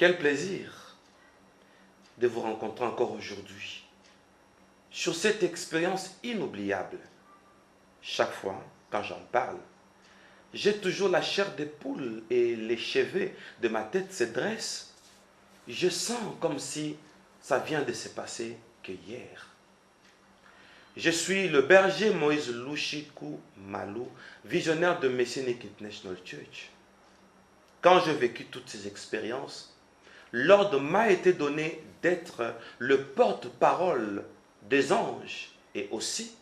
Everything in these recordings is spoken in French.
Quel plaisir de vous rencontrer encore aujourd'hui sur cette expérience inoubliable. Chaque fois, quand j'en parle, j'ai toujours la chair de poule et les cheveux de ma tête se dressent. Je sens comme si ça vient de se passer que hier. Je suis le berger Moïse Lushiku Malou, visionnaire de Messianic International Church. Quand j'ai vécu toutes ces expériences, l'ordre m'a été donné d'être le porte-parole des anges et aussi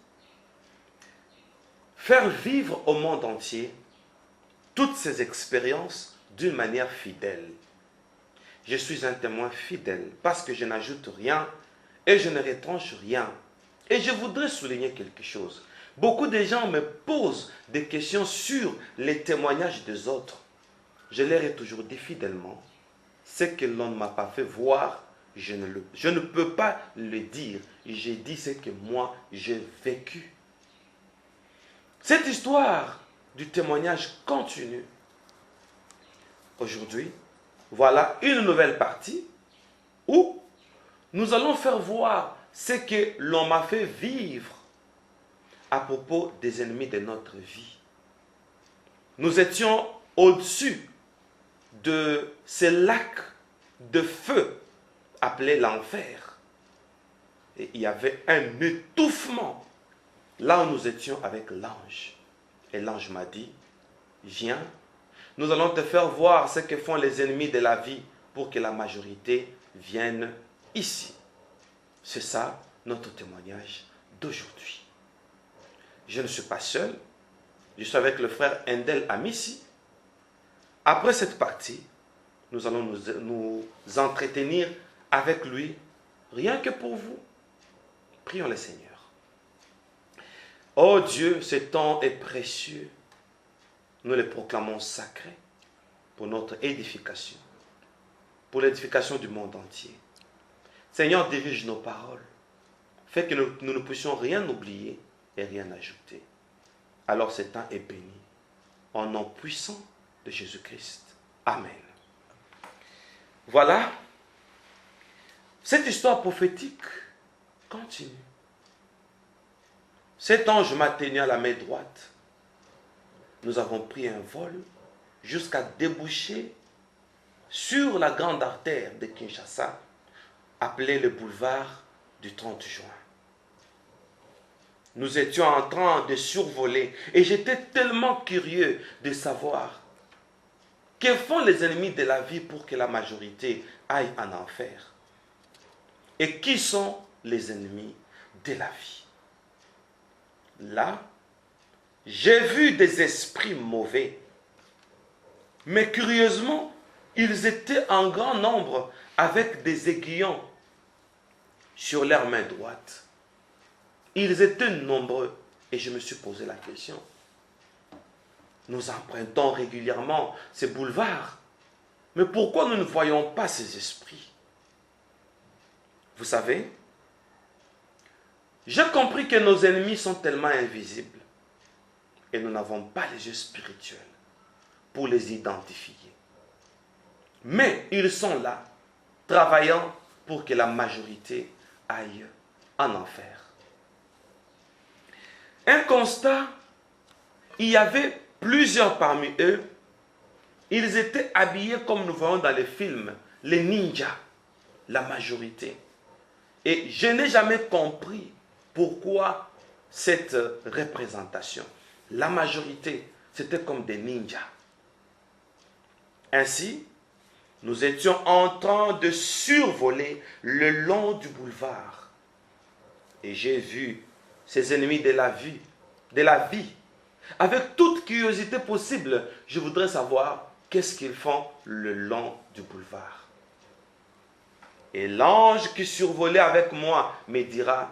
faire vivre au monde entier toutes ces expériences d'une manière fidèle. Je suis un témoin fidèle parce que je n'ajoute rien et je ne retranche rien. Et je voudrais souligner quelque chose. Beaucoup de gens me posent des questions sur les témoignages des autres. Je leur ai toujours dit fidèlement, ce que l'on ne m'a pas fait voir, je ne peux pas le dire. J'ai dit ce que moi j'ai vécu. Cette histoire du témoignage continue. Aujourd'hui, voilà une nouvelle partie où nous allons faire voir ce que l'on m'a fait vivre à propos des ennemis de notre vie. Nous étions au-dessus de ce lac de feu appelé l'enfer. Et il y avait un étouffement là où nous étions avec l'ange. Et l'ange m'a dit, viens, nous allons te faire voir ce que font les ennemis de la vie pour que la majorité vienne ici. C'est ça notre témoignage d'aujourd'hui. Je ne suis pas seul, je suis avec le frère Endel Amissi. Après cette partie, nous allons nous entretenir avec lui, rien que pour vous. Prions le Seigneur. Oh Dieu, ce temps est précieux. Nous le proclamons sacré pour notre édification, pour l'édification du monde entier. Seigneur, dirige nos paroles. Fais que nous ne puissions rien oublier et rien ajouter. Alors ce temps est béni. En nom puissant de Jésus-Christ. Amen. Voilà. Cette histoire prophétique continue. Cet ange m'a tenu à la main droite. Nous avons pris un vol jusqu'à déboucher sur la grande artère de Kinshasa, appelée le boulevard du 30 juin. Nous étions en train de survoler et j'étais tellement curieux de savoir que font les ennemis de la vie pour que la majorité aille en enfer. Et qui sont les ennemis de la vie? Là, j'ai vu des esprits mauvais. Mais curieusement, ils étaient en grand nombre avec des aiguillons sur leur main droite. Ils étaient nombreux et je me suis posé la question. Nous empruntons régulièrement ces boulevards. Mais pourquoi nous ne voyons pas ces esprits? Vous savez, j'ai compris que nos ennemis sont tellement invisibles et nous n'avons pas les yeux spirituels pour les identifier. Mais ils sont là, travaillant pour que la majorité aille en enfer. Un constat, il y avait plusieurs parmi eux, ils étaient habillés comme nous voyons dans les films, les ninjas, la majorité. Et je n'ai jamais compris pourquoi cette représentation. La majorité, c'était comme des ninjas. Ainsi, nous étions en train de survoler le long du boulevard. Et j'ai vu ces ennemis de la vie. Avec toute curiosité possible, je voudrais savoir qu'est-ce qu'ils font le long du boulevard. Et l'ange qui survolait avec moi me dira,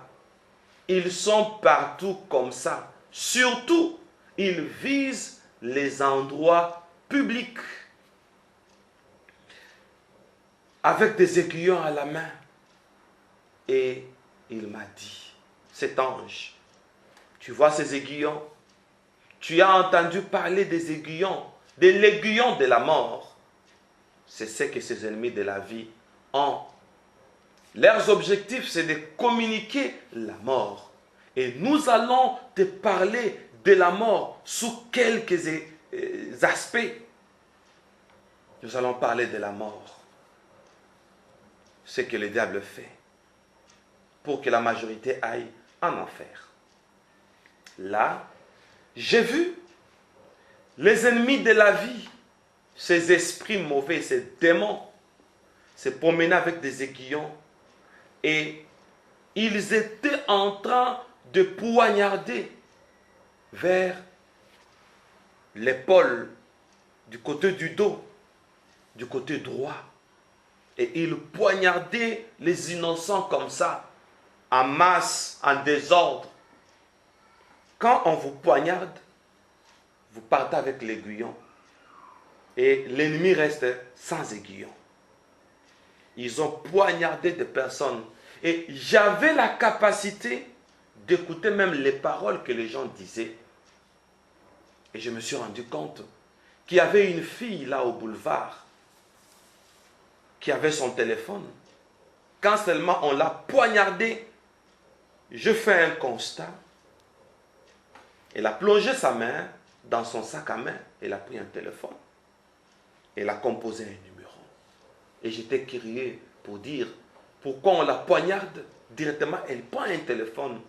ils sont partout comme ça. Surtout, ils visent les endroits publics. Avec des aiguillons à la main. Et il m'a dit, cet ange, tu vois ces aiguillons? Tu as entendu parler des aiguillons, de l'aiguillon de la mort. c'est ce que ces ennemis de la vie ont. Leurs objectifs, c'est de communiquer la mort. Et nous allons te parler de la mort sous quelques aspects. Nous allons parler de la mort. Ce que le diable fait pour que la majorité aille en enfer. Là, j'ai vu les ennemis de la vie, ces esprits mauvais, ces démons, se promener avec des aiguillons et ils étaient en train de poignarder vers l'épaule, du côté du dos, du côté droit. Et ils poignardaient les innocents comme ça, en masse, en désordre. Quand on vous poignarde, vous partez avec l'aiguillon et l'ennemi reste sans aiguillon. Ils ont poignardé des personnes et j'avais la capacité d'écouter même les paroles que les gens disaient. Et je me suis rendu compte qu'il y avait une fille là au boulevard qui avait son téléphone. Quand seulement on l'a poignardée, je fais un constat. Elle a plongé sa main dans son sac à main. Elle a pris un téléphone. Elle a composé un numéro. Et j'étais curieux pour dire pourquoi on la poignarde directement. Elle prend un téléphone.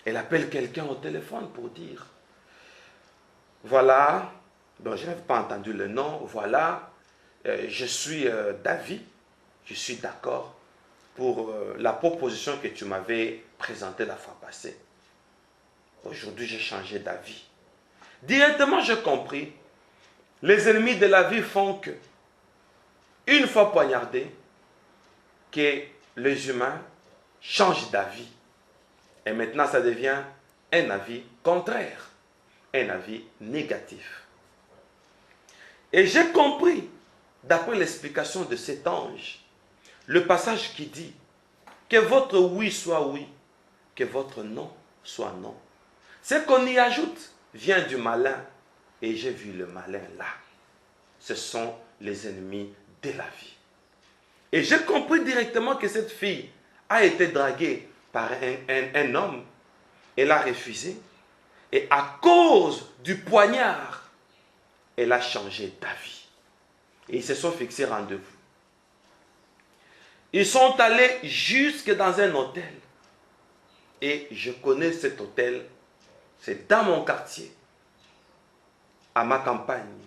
Elle appelle quelqu'un au téléphone pour dire voilà, bon, je n'avais pas entendu le nom, voilà, je suis d'avis, je suis d'accord pour la proposition que tu m'avais présentée la fois passée. Aujourd'hui, j'ai changé d'avis. Directement, j'ai compris, les ennemis de la vie font que, une fois poignardés, que les humains changent d'avis. Et maintenant, ça devient un avis contraire, un avis négatif. Et j'ai compris, d'après l'explication de cet ange, le passage qui dit que votre oui soit oui, que votre non soit non. Ce qu'on y ajoute vient du malin. Et j'ai vu le malin là. Ce sont les ennemis de la vie. Et j'ai compris directement que cette fille a été draguée par un homme. Elle a refusé. Et à cause du poignard, elle a changé d'avis. Et ils se sont fixés rendez-vous. Ils sont allés jusque dans un hôtel. Et je connais cet hôtel. C'est dans mon quartier, à ma campagne,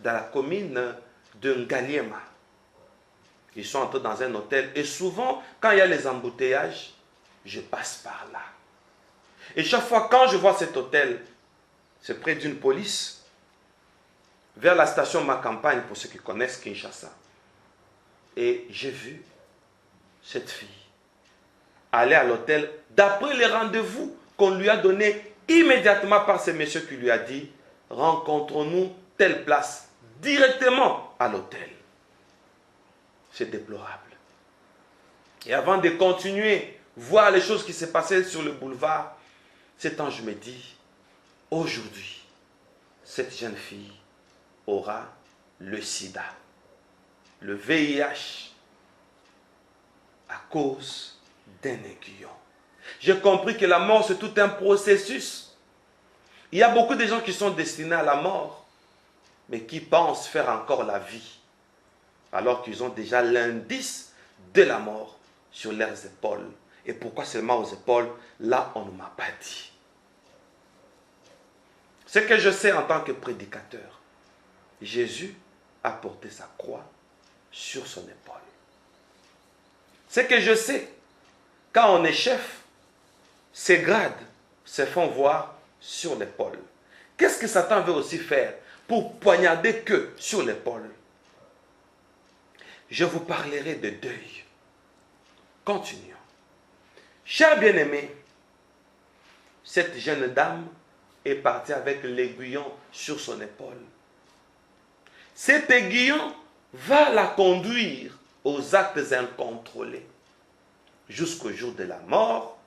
dans la commune de Ngaliema. Ils sont entrés dans un hôtel. Et souvent, quand il y a les embouteillages, je passe par là. Et chaque fois, quand je vois cet hôtel, c'est près d'une police, vers la station Ma Campagne, pour ceux qui connaissent Kinshasa. Et j'ai vu cette fille aller à l'hôtel, d'après les rendez-vous qu'on lui a donnés immédiatement par ce monsieur qui lui a dit, rencontrons-nous telle place, directement à l'hôtel. C'est déplorable. Et avant de continuer, voir les choses qui se passaient sur le boulevard, cet ange me dit, aujourd'hui, cette jeune fille aura le sida, le VIH, à cause d'un aiguillon. J'ai compris que la mort, c'est tout un processus. Il y a beaucoup de gens qui sont destinés à la mort, mais qui pensent faire encore la vie, alors qu'ils ont déjà l'indice de la mort sur leurs épaules. Et pourquoi seulement aux épaules? Là, on ne m'a pas dit. Ce que je sais en tant que prédicateur, Jésus a porté sa croix sur son épaule. Ce que je sais, quand on est chef, ses grades se font voir sur l'épaule. Qu'est-ce que Satan veut aussi faire pour poignarder que sur l'épaule? Je vous parlerai de deuil. Continuons. Chers bien-aimés, cette jeune dame est partie avec l'aiguillon sur son épaule. Cet aiguillon va la conduire aux actes incontrôlés. Jusqu'au jour de la mort,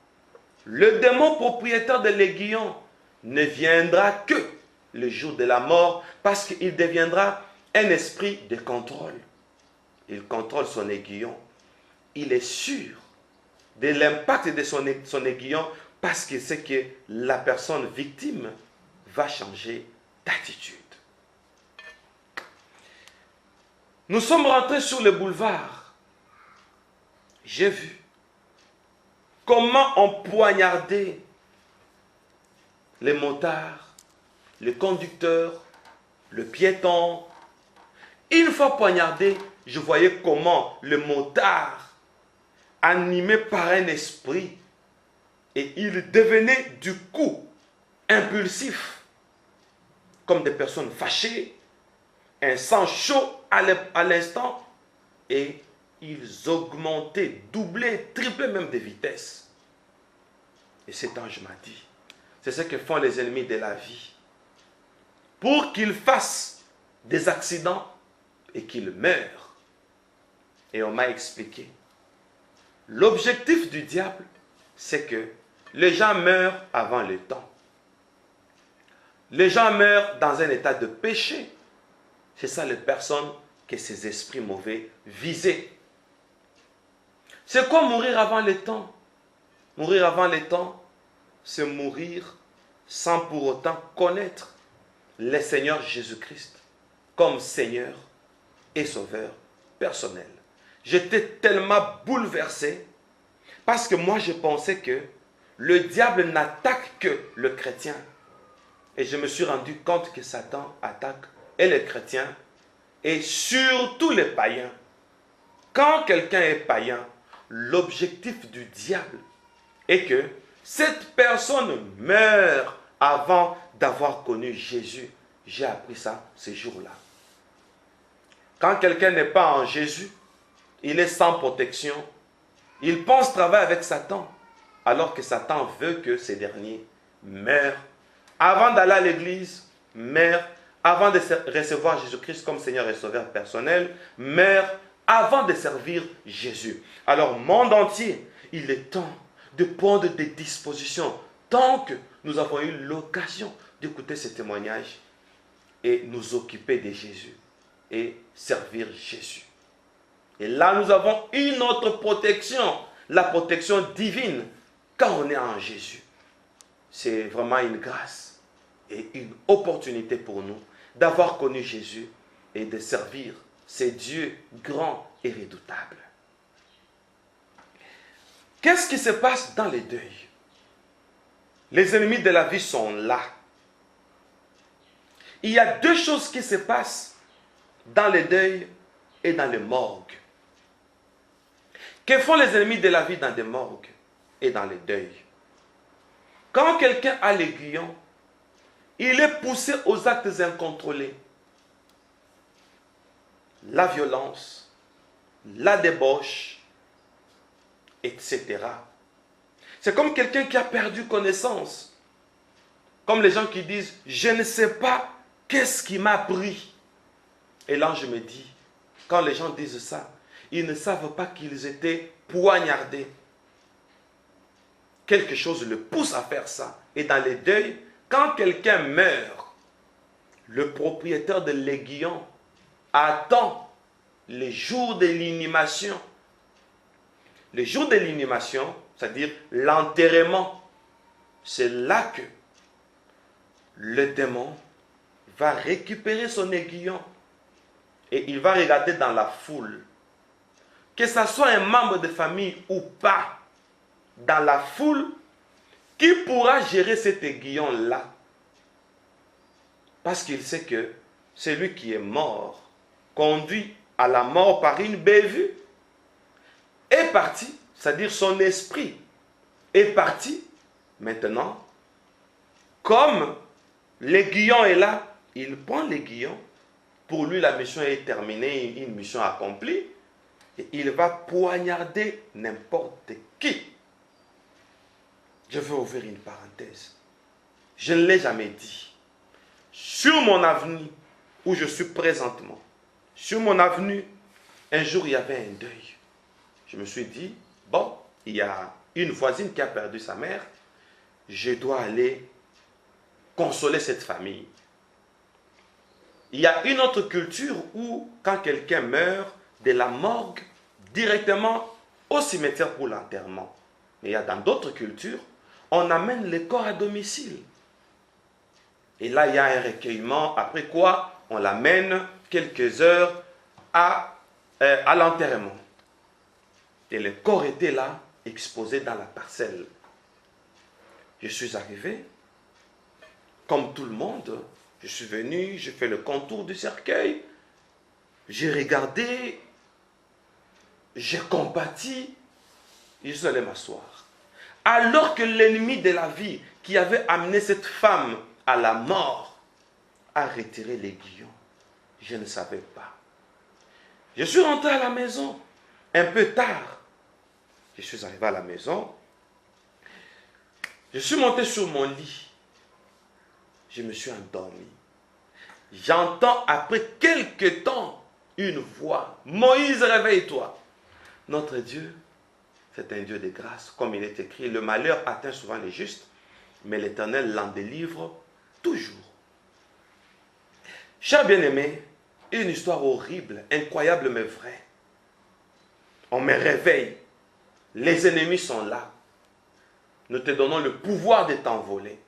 le démon propriétaire de l'aiguillon ne viendra que le jour de la mort parce qu'il deviendra un esprit de contrôle. Il contrôle son aiguillon. Il est sûr de l'impact de son aiguillon parce qu'il sait que la personne victime va changer d'attitude. Nous sommes rentrés sur le boulevard. J'ai vu comment on poignardait les motards, le conducteur, le piéton. Une fois poignardé, je voyais comment le motard, animé par un esprit, et il devenait du coup impulsif, comme des personnes fâchées, un sang chaud à l'instant, et ils augmentaient, doublaient, triplaient même de vitesse. Et cet ange m'a dit, c'est ce que font les ennemis de la vie. Pour qu'ils fassent des accidents et qu'ils meurent. Et on m'a expliqué. L'objectif du diable, c'est que les gens meurent avant le temps. Les gens meurent dans un état de péché. C'est ça les personnes que ces esprits mauvais visaient. C'est quoi mourir avant le temps? Mourir avant le temps, c'est mourir sans pour autant connaître le Seigneur Jésus-Christ comme Seigneur et Sauveur personnel. J'étais tellement bouleversé parce que moi je pensais que le diable n'attaque que le chrétien. Et je me suis rendu compte que Satan attaque et les chrétiens et surtout les païens. Quand quelqu'un est païen, l'objectif du diable est que cette personne meurt avant d'avoir connu Jésus. J'ai appris ça ces jours-là. Quand quelqu'un n'est pas en Jésus, il est sans protection. Il pense travailler avec Satan, alors que Satan veut que ces derniers meurent avant d'aller à l'église, meurent avant de recevoir Jésus-Christ comme Seigneur et Sauveur personnel, meurent avant de servir Jésus. Alors, monde entier, il est temps de prendre des dispositions tant que nous avons eu l'occasion d'écouter ces témoignages et nous occuper de Jésus et servir Jésus. Et là, nous avons une autre protection, la protection divine quand on est en Jésus. C'est vraiment une grâce et une opportunité pour nous d'avoir connu Jésus et de servir ce Dieu grand et redoutable. Qu'est-ce qui se passe dans les deuils? Les ennemis de la vie sont là. Il y a deux choses qui se passent dans les deuils et dans les morgues. Que font les ennemis de la vie dans des morgues et dans les deuils? Quand quelqu'un a l'aiguillon, il est poussé aux actes incontrôlés. La violence, la débauche, etc. C'est comme quelqu'un qui a perdu connaissance. Comme les gens qui disent, je ne sais pas qu'est-ce qui m'a pris. Et là, je me dis, quand les gens disent ça, ils ne savent pas qu'ils étaient poignardés. Quelque chose le pousse à faire ça. Et dans les deuils, quand quelqu'un meurt, le propriétaire de l'aiguillon attend les jours de l'inhumation. Les jours de l'inhumation, c'est-à-dire l'enterrement, c'est là que le démon va récupérer son aiguillon et il va regarder dans la foule. Que ce soit un membre de famille ou pas, dans la foule, qui pourra gérer cet aiguillon-là? Parce qu'il sait que celui qui est mort, conduit à la mort par une bévue, est parti, c'est-à-dire son esprit est parti. Maintenant, comme l'aiguillon est là, il prend l'aiguillon. Pour lui, la mission est terminée, une mission accomplie. Et il va poignarder n'importe qui. Je veux ouvrir une parenthèse. Je ne l'ai jamais dit. Sur mon avenue, où je suis présentement, sur mon avenue, un jour, il y avait un deuil. Je me suis dit, bon, il y a une voisine qui a perdu sa mère. Je dois aller consoler cette famille. Il y a une autre culture où, quand quelqu'un meurt, de la morgue directement au cimetière pour l'enterrement. Mais il y a dans d'autres cultures, on amène les corps à domicile. Et là, il y a un recueillement, après quoi, on l'amène quelques heures à l'enterrement. Et le corps était là, exposé dans la parcelle. Je suis arrivé, comme tout le monde, je suis venu, j'ai fait le contour du cercueil, j'ai regardé, j'ai compati, je suis allé m'asseoir. Alors que l'ennemi de la vie qui avait amené cette femme à la mort a retiré l'aiguillon, je ne savais pas. Je suis rentré à la maison un peu tard. Je suis arrivé à la maison. Je suis monté sur mon lit. Je me suis endormi. J'entends après quelque temps une voix. Moïse, réveille-toi. Notre Dieu, c'est un Dieu de grâce. Comme il est écrit, le malheur atteint souvent les justes, mais l'Éternel l'en délivre toujours. Chers bien-aimés, une histoire horrible, incroyable mais vraie. On me réveille. Les ennemis sont là. Nous te donnons le pouvoir de t'envoler.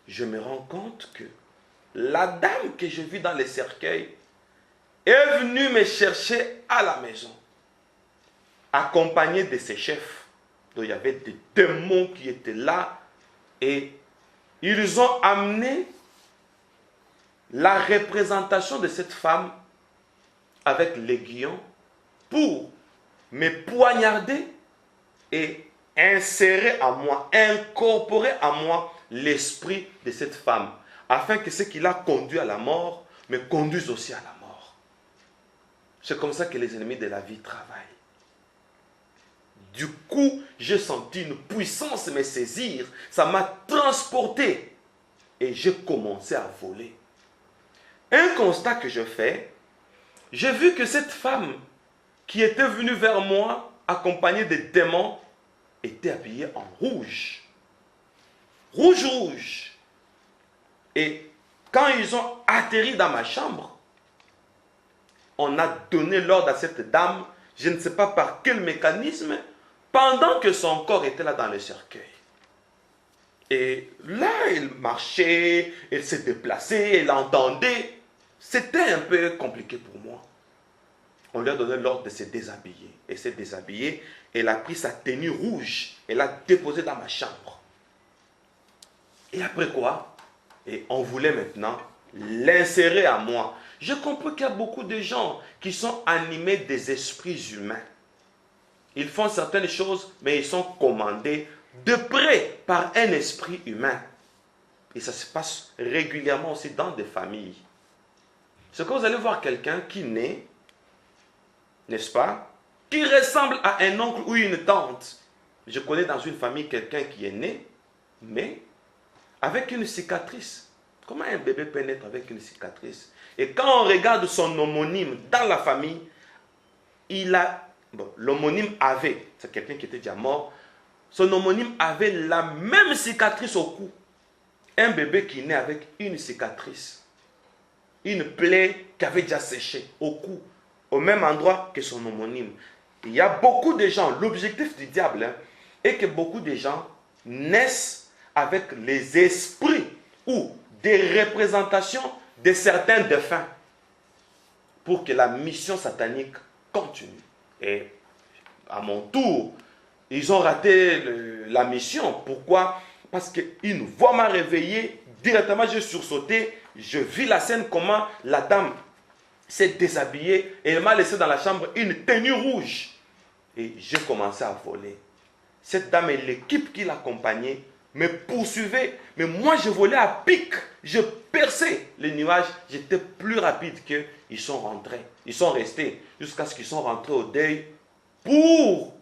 Je me rends compte que la dame que j'ai vue dans les cercueils est venue me chercher à la maison, accompagnée de ses chefs. Donc il y avait des démons qui étaient là et ils ont amené la représentation de cette femme avec l'aiguillon pour me poignarder et insérer en moi, incorporer en moi l'esprit de cette femme, afin que ce qui l'a conduit à la mort me conduise aussi à la mort. C'est comme ça que les ennemis de la vie travaillent. Du coup, j'ai senti une puissance me saisir, ça m'a transporté et j'ai commencé à voler. Un constat que je fais, j'ai vu que cette femme qui était venue vers moi, accompagnée des démons, était habillée en rouge. Rouge, rouge. Et quand ils ont atterri dans ma chambre, on a donné l'ordre à cette dame, je ne sais pas par quel mécanisme, pendant que son corps était là dans le cercueil. Et là, elle marchait, elle s'est déplacée, elle entendait. C'était un peu compliqué pour moi. On lui a donné l'ordre de se déshabiller. Elle s'est déshabillée, elle a pris sa tenue rouge, elle l'a déposée dans ma chambre. Et après quoi? Et on voulait maintenant l'insérer à moi. Je comprends qu'il y a beaucoup de gens qui sont animés des esprits humains. Ils font certaines choses, mais ils sont commandés de près par un esprit humain. Et ça se passe régulièrement aussi dans des familles. C'est que vous allez voir quelqu'un qui naît, n'est-ce pas, qui ressemble à un oncle ou une tante. Je connais dans une famille quelqu'un qui est né, mais avec une cicatrice. Comment un bébé peut naître avec une cicatrice? Et quand on regarde son homonyme dans la famille, l'homonyme avait, c'est quelqu'un qui était déjà mort, son homonyme avait la même cicatrice au cou. Un bébé qui naît avec une cicatrice, une plaie qui avait déjà séché au cou, au même endroit que son homonyme. Il y a beaucoup de gens, l'objectif du diable est que beaucoup de gens naissent avec les esprits ou des représentations de certains défunts pour que la mission satanique continue. Et à mon tour, ils ont raté la mission. Pourquoi? Parce qu'une voix m'a réveillé, directement j'ai sursauté, je vis la scène comment la dame s'est déshabillée et elle m'a laissé dans la chambre une tenue rouge. Et j'ai commencé à voler. Cette dame et l'équipe qui l'accompagnait me poursuivaient, mais moi je volais à pic, je perçais les nuages, j'étais plus rapide qu'eux. Ils sont rentrés, ils sont restés jusqu'à ce qu'ils sont rentrés au deuil pour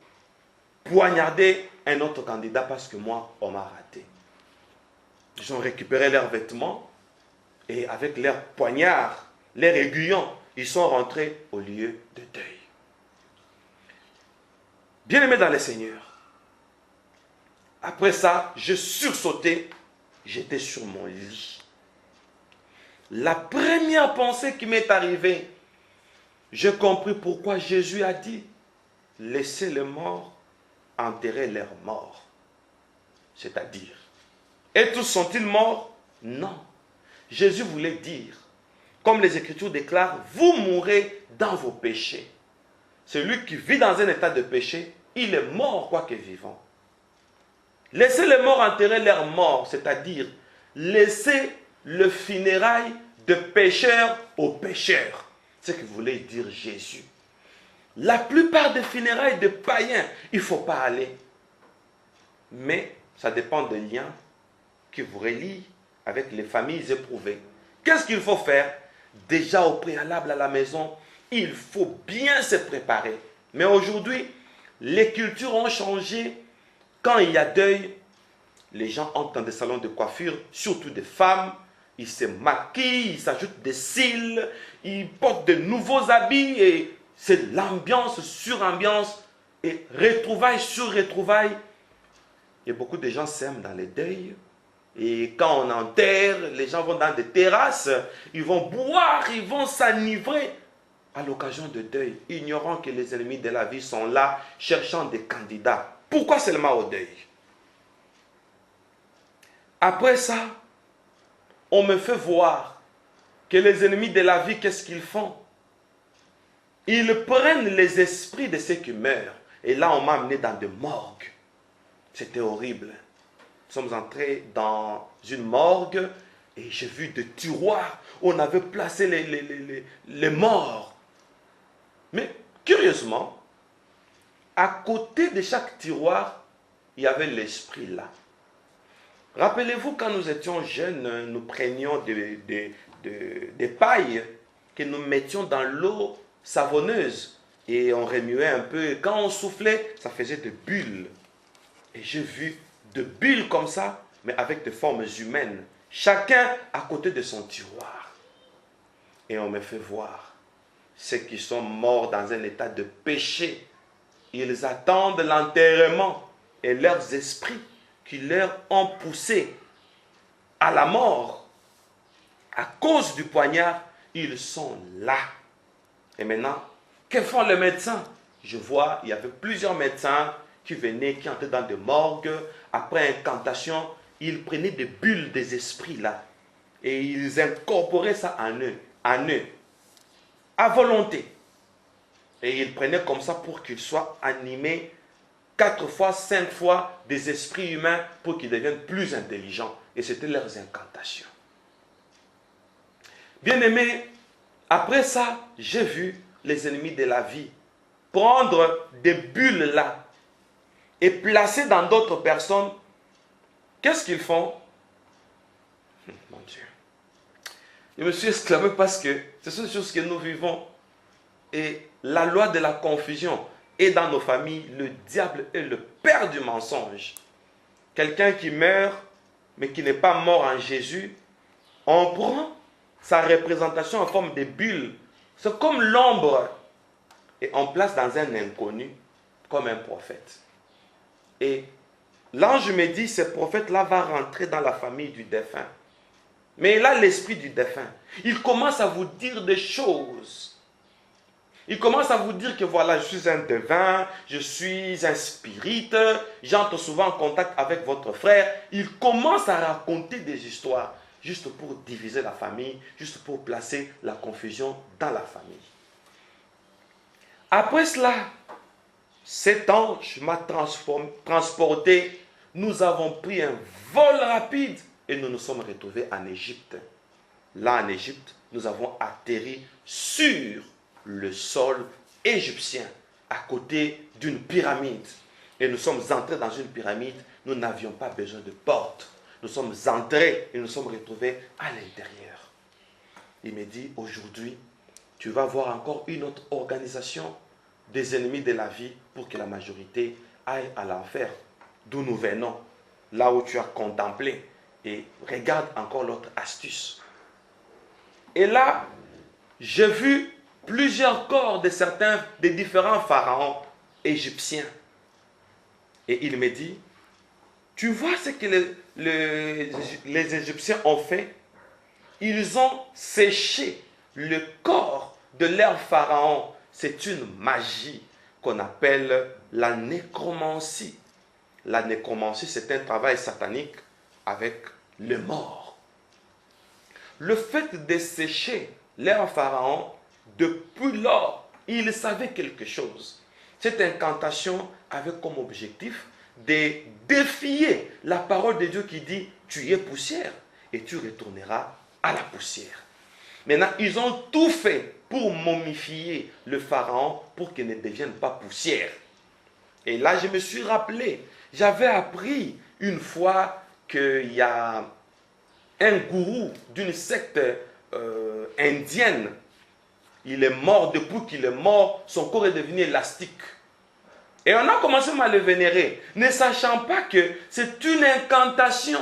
poignarder un autre candidat parce que moi, on m'a raté. Ils ont récupéré leurs vêtements et avec leurs poignards, leurs aiguillons, ils sont rentrés au lieu de deuil. Bien-aimés dans le Seigneur, après ça, je sursautais, j'étais sur mon lit. la première pensée qui m'est arrivée, j'ai compris pourquoi Jésus a dit, laissez les morts enterrer leurs morts. C'est-à-dire, et tous sont-ils morts? Non. Jésus voulait dire, comme les Écritures déclarent, vous mourrez dans vos péchés. Celui qui vit dans un état de péché, il est mort quoique vivant. Laissez les morts enterrer leurs morts, c'est-à-dire laissez le funérail de pécheurs aux pécheurs. C'est ce que voulait dire Jésus. La plupart des funérailles de païens, il ne faut pas aller. Mais ça dépend des liens qui vous relient avec les familles éprouvées. Qu'est-ce qu'il faut faire? Déjà au préalable à la maison, il faut bien se préparer. Mais aujourd'hui, les cultures ont changé. Quand il y a deuil, les gens entrent dans des salons de coiffure, surtout des femmes. Ils se maquillent, ils s'ajoutent des cils, ils portent de nouveaux habits et c'est l'ambiance sur ambiance et retrouvailles sur retrouvailles. Et beaucoup de gens s'aiment dans les deuils. Et quand on enterre, les gens vont dans des terrasses, ils vont boire, ils vont s'enivrer à l'occasion de deuil, ignorant que les ennemis de la vie sont là, cherchant des candidats. Pourquoi seulement au deuil? Après ça, on me fait voir que les ennemis de la vie, qu'est-ce qu'ils font? Ils prennent les esprits de ceux qui meurent. Et là, on m'a amené dans des morgues. C'était horrible. Nous sommes entrés dans une morgue et j'ai vu des tiroirs où on avait placé les morts. Mais curieusement, à côté de chaque tiroir, il y avait l'esprit là. Rappelez-vous, quand nous étions jeunes, nous prenions des pailles que nous mettions dans l'eau savonneuse et on remuait un peu. Et quand on soufflait, ça faisait des bulles. Et j'ai vu de bulles comme ça, mais avec des formes humaines. Chacun à côté de son tiroir. Et on me fait voir ceux qui sont morts dans un état de péché. Ils attendent l'enterrement et leurs esprits qui leur ont poussé à la mort à cause du poignard, ils sont là. Et maintenant, que font les médecins? Je vois, il y avait plusieurs médecins qui venaient, qui entraient dans des morgues. Après incantation, ils prenaient des bulles des esprits là. Et ils incorporaient ça en eux, à volonté. Et ils prenaient comme ça pour qu'ils soient animés 4 fois, 5 fois des esprits humains pour qu'ils deviennent plus intelligents. Et c'était leurs incantations. Bien aimé, après ça, j'ai vu les ennemis de la vie prendre des bulles là et placer dans d'autres personnes. Qu'est-ce qu'ils font? Mon Dieu. Je me suis exclamé parce que ce sont des choses que nous vivons. Et la loi de la confusion est dans nos familles. Le diable est le père du mensonge. Quelqu'un qui meurt, mais qui n'est pas mort en Jésus, on prend sa représentation en forme de bulle. C'est comme l'ombre. Et on place dans un inconnu comme un prophète. Et l'ange me dit, ce prophète-là va rentrer dans la famille du défunt. Mais il a l'esprit du défunt. Il commence à vous dire des choses. Il commence à vous dire que voilà, je suis un devin, je suis un spirit, j'entre souvent en contact avec votre frère. Il commence à raconter des histoires, juste pour diviser la famille, juste pour placer la confusion dans la famille. Après cela, cet ange m'a transporté. Nous avons pris un vol rapide et nous nous sommes retrouvés en Égypte. Là, en Égypte, nous avons atterri sur le sol égyptien, à côté d'une pyramide. Et nous sommes entrés dans une pyramide, nous n'avions pas besoin de porte. Nous sommes entrés et nous sommes retrouvés à l'intérieur. Il me dit, aujourd'hui, tu vas voir encore une autre organisation des ennemis de la vie pour que la majorité aille à l'enfer, d'où nous venons, là où tu as contemplé. Et regarde encore l'autre astuce. Et là, j'ai vu plusieurs corps de certains, des différents pharaons égyptiens. Et il me dit, tu vois ce que les Égyptiens ont fait? ils ont séché le corps de leur pharaon. C'est une magie qu'on appelle la nécromancie. La nécromancie, c'est un travail satanique avec les morts. Le fait de sécher leur pharaon, depuis lors, ils savaient quelque chose. Cette incantation avait comme objectif de défier la parole de Dieu qui dit « Tu es poussière et tu retourneras à la poussière ». Maintenant, ils ont tout fait pour momifier le pharaon pour qu'il ne devienne pas poussière. Et là, je me suis rappelé, j'avais appris une fois qu'il y a un gourou d'une secte indienne. Il est mort, depuis qu'il est mort, son corps est devenu élastique. Et on a commencé à le vénérer, ne sachant pas que c'est une incantation.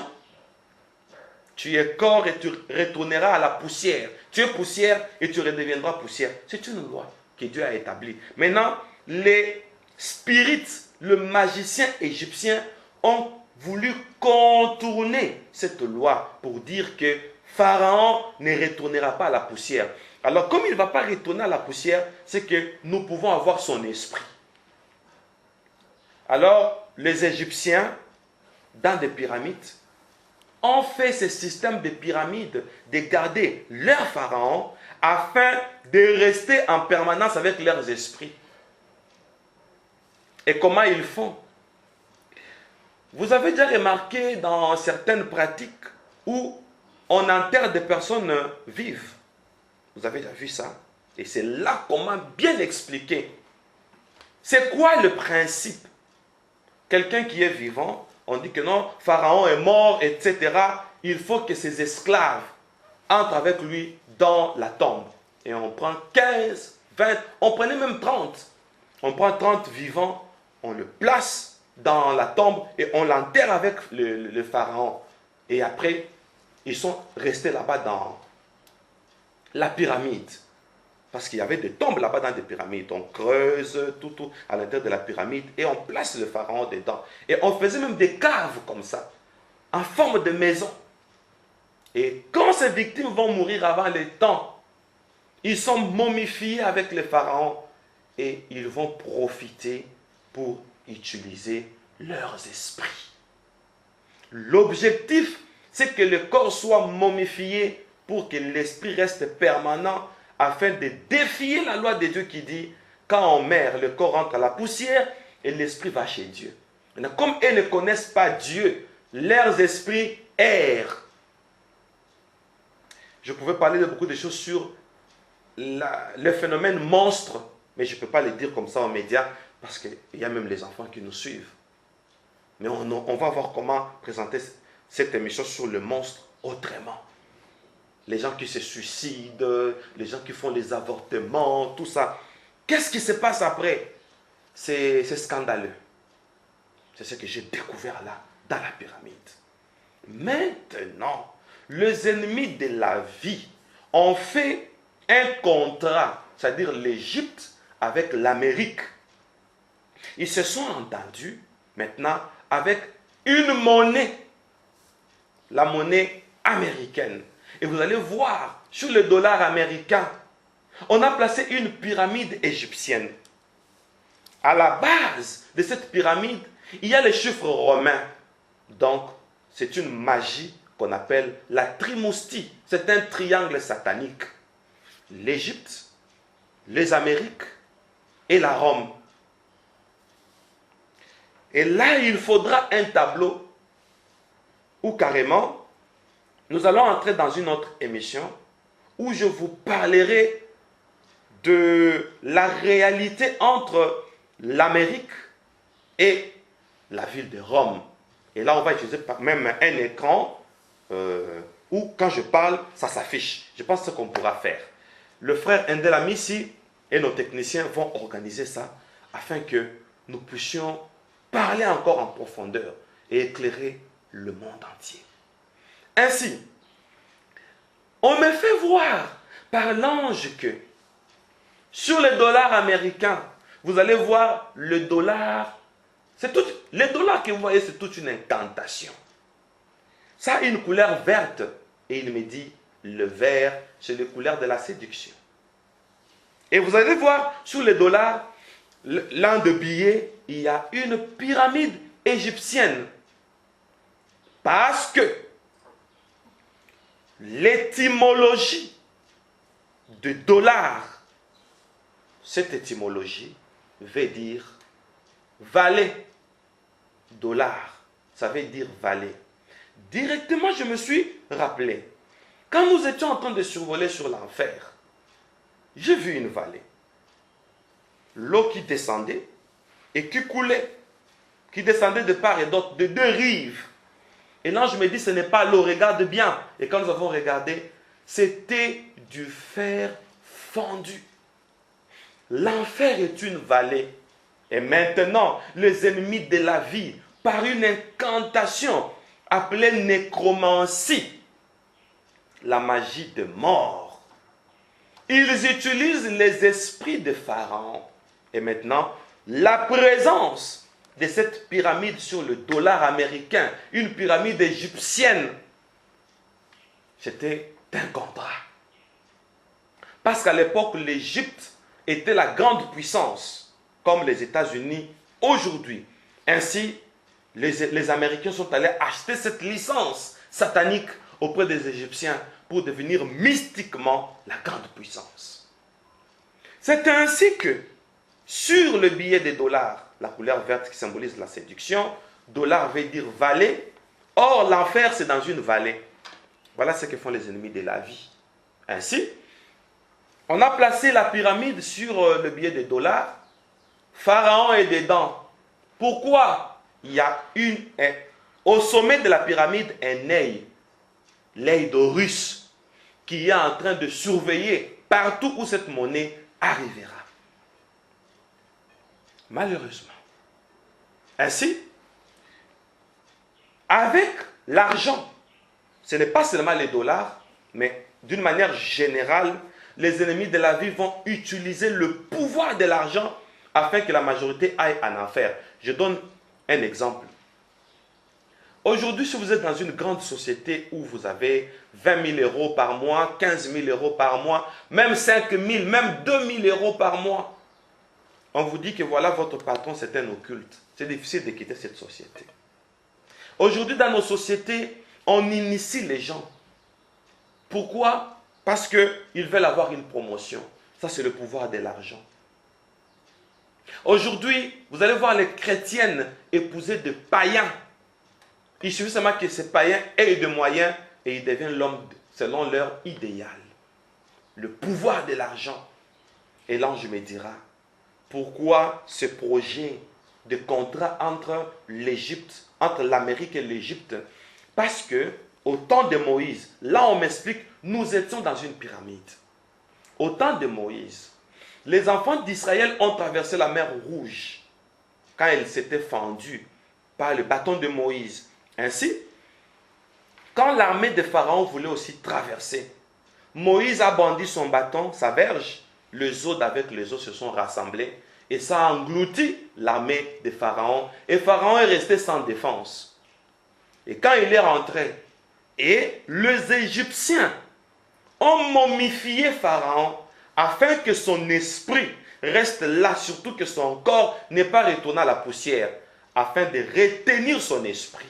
Tu es corps et tu retourneras à la poussière. Tu es poussière et tu redeviendras poussière. C'est une loi que Dieu a établie. Maintenant, les spirites, le magicien égyptien ont voulu contourner cette loi pour dire que Pharaon ne retournera pas à la poussière. Alors, comme il ne va pas retourner à la poussière, c'est que nous pouvons avoir son esprit. Alors, les Égyptiens, dans des pyramides, ont fait ce système de pyramides, de garder leurs pharaons afin de rester en permanence avec leurs esprits. Et comment ils font? Vous avez déjà remarqué dans certaines pratiques où on enterre des personnes vives. Vous avez déjà vu ça? Et c'est là comment bien expliquer. C'est quoi le principe? Quelqu'un qui est vivant, on dit que non, Pharaon est mort, etc. Il faut que ses esclaves entrent avec lui dans la tombe. Et on prend 15, 20, on prenait même 30. On prend 30 vivants, on le place dans la tombe et on l'enterre avec le pharaon. Et après, ils sont restés là-bas dans la pyramide. Parce qu'il y avait des tombes là-bas dans des pyramides. On creuse tout à l'intérieur de la pyramide et on place le pharaon dedans. Et on faisait même des caves comme ça, en forme de maison. Et quand ces victimes vont mourir avant le temps, ils sont momifiés avec le pharaon et ils vont profiter pour utiliser leurs esprits. L'objectif, c'est que le corps soit momifié pour que l'esprit reste permanent afin de défier la loi de Dieu qui dit, quand on meurt, le corps rentre à la poussière et l'esprit va chez Dieu. Maintenant, comme ils ne connaissent pas Dieu, leurs esprits errent. Je pouvais parler de beaucoup de choses sur le phénomène monstre, mais je ne peux pas le dire comme ça aux médias, parce qu'il y a même les enfants qui nous suivent. Mais on va voir comment présenter cette émission sur le monstre autrement. Les gens qui se suicident, les gens qui font les avortements, tout ça. Qu'est-ce qui se passe après? C'est scandaleux. C'est ce que j'ai découvert là, dans la pyramide. Maintenant, les ennemis de la vie ont fait un contrat, c'est-à-dire l'Égypte avec l'Amérique. Ils se sont entendus maintenant avec une monnaie, la monnaie américaine. Et vous allez voir, sur le dollar américain, on a placé une pyramide égyptienne. À la base de cette pyramide, il y a les chiffres romains. Donc, c'est une magie qu'on appelle la trimoustie. C'est un triangle satanique. L'Égypte, les Amériques et la Rome. Et là, il faudra un tableau où carrément, nous allons entrer dans une autre émission où je vous parlerai de la réalité entre l'Amérique et la ville de Rome. Et là, on va utiliser même un écran où, quand je parle, ça s'affiche. Je pense que c'est ce qu'on pourra faire. Le frère Endel Amissi et nos techniciens vont organiser ça afin que nous puissions parler encore en profondeur et éclairer le monde entier. Ainsi, on me fait voir par l'ange que sur le dollar américain, vous allez voir le dollar. Les dollars que vous voyez, c'est toute une incantation. Ça a une couleur verte. Et il me dit, Le vert, c'est les couleurs de la séduction. Et vous allez voir, sur les dollars, l'un de billets, il y a une pyramide égyptienne. Parce que l'étymologie de dollar, cette étymologie veut dire vallée. Dollar, ça veut dire vallée. Directement, je me suis rappelé, quand nous étions en train de survoler sur l'enfer, j'ai vu une vallée. L'eau qui descendait et qui coulait, qui descendait de part et d'autre, de deux rives. Et là, je me dis, ce n'est pas l'eau, regarde bien. Et quand nous avons regardé, c'était du fer fondu. L'enfer est une vallée. Et maintenant, les ennemis de la vie, par une incantation appelée nécromancie, la magie de mort, ils utilisent les esprits de Pharaon. Et maintenant, la présence de cette pyramide sur le dollar américain, une pyramide égyptienne, c'était un contrat. Parce qu'à l'époque, l'Égypte était la grande puissance, comme les États-Unis aujourd'hui. Ainsi, les Américains sont allés acheter cette licence satanique auprès des Égyptiens pour devenir mystiquement la grande puissance. C'est ainsi que, sur le billet des dollars, la couleur verte qui symbolise la séduction, dollar veut dire vallée. Or, l'enfer, c'est dans une vallée. Voilà ce que font les ennemis de la vie. Ainsi, on a placé la pyramide sur le billet des dollars. Pharaon est dedans. Pourquoi? Il y a au sommet de la pyramide un œil, l'œil d'Horus, qui est en train de surveiller partout où cette monnaie arrivera. Malheureusement. Ainsi, avec l'argent, ce n'est pas seulement les dollars, mais d'une manière générale, les ennemis de la vie vont utiliser le pouvoir de l'argent afin que la majorité aille en enfer. Je donne un exemple. Aujourd'hui, si vous êtes dans une grande société où vous avez 20 000 euros par mois, 15 000 euros par mois, même 5 000, même 2 000 euros par mois, on vous dit que voilà, votre patron, c'est un occulte. C'est difficile de quitter cette société. Aujourd'hui, dans nos sociétés, on initie les gens. Pourquoi? Parce qu'ils veulent avoir une promotion. Ça, c'est le pouvoir de l'argent. Aujourd'hui, vous allez voir les chrétiennes épouser de païens. Il suffit seulement que ces païens aient de moyens et ils deviennent l'homme selon leur idéal. Le pouvoir de l'argent. Et l'ange me dira, pourquoi ce projet de contrat entre l'Égypte, entre l'Amérique et l'Égypte? Parce que, au temps de Moïse, là on m'explique, nous étions dans une pyramide. Au temps de Moïse, les enfants d'Israël ont traversé la mer Rouge quand elle s'était fendue par le bâton de Moïse. Ainsi, quand l'armée de Pharaon voulait aussi traverser, Moïse a bandit son bâton, sa verge, les eaux avec les eaux se sont rassemblées et ça a englouti l'armée de Pharaon. Et Pharaon est resté sans défense. Et quand il est rentré, et les Égyptiens ont momifié Pharaon afin que son esprit reste là, surtout que son corps n'est pas retourné à la poussière, afin de retenir son esprit.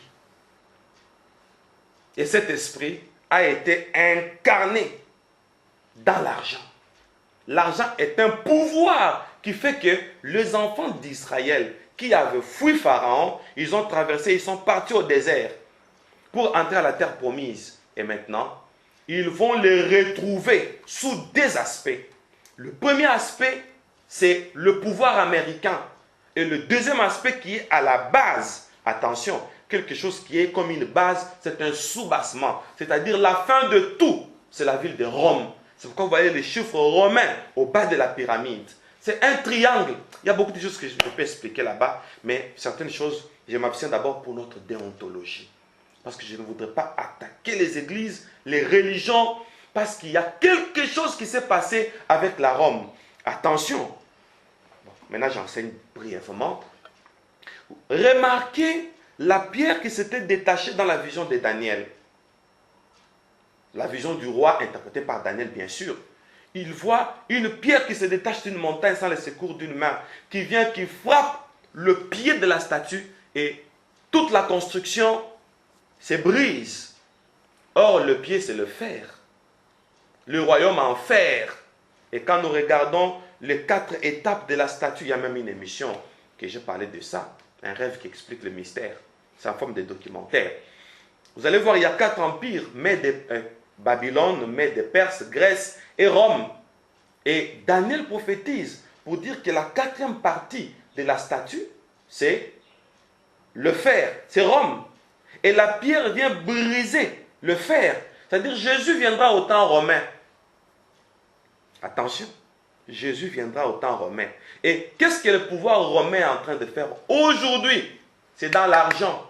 Et cet esprit a été incarné dans l'argent. L'argent est un pouvoir qui fait que les enfants d'Israël qui avaient fui Pharaon, ils ont traversé, ils sont partis au désert pour entrer à la terre promise. Et maintenant, ils vont les retrouver sous deux aspects. Le premier aspect, c'est le pouvoir américain. Et le deuxième aspect qui est à la base, attention, quelque chose qui est comme une base, c'est un soubassement. C'est-à-dire la fin de tout, c'est la ville de Rome. C'est pourquoi vous voyez les chiffres romains au bas de la pyramide. C'est un triangle. Il y a beaucoup de choses que je peux expliquer là-bas, mais certaines choses, je m'abstiens d'abord pour notre déontologie. Parce que je ne voudrais pas attaquer les églises, les religions, parce qu'il y a quelque chose qui s'est passé avec la Rome. Attention. Bon, maintenant, j'enseigne brièvement. Remarquez la pierre qui s'était détachée dans la vision de Daniel. la vision du roi interprétée par Daniel bien sûr, il voit une pierre qui se détache d'une montagne sans le secours d'une main, qui vient, qui frappe le pied de la statue et toute la construction se brise. Or, le pied, c'est le fer. Le royaume en fer. Et quand nous regardons les 4 étapes de la statue, il y a même une émission que j'ai parlé de ça. Un rêve qui explique le mystère. C'est en forme de documentaire. Vous allez voir, il y a 4 empires, Babylone, Mède, Perse, Grèce et Rome. Et Daniel prophétise pour dire que la 4e partie de la statue, c'est le fer, c'est Rome. Et la pierre vient briser le fer. C'est-à-dire Jésus viendra au temps romain. Attention, Jésus viendra au temps romain. Et qu'est-ce que le pouvoir romain est en train de faire aujourd'hui? C'est dans l'argent.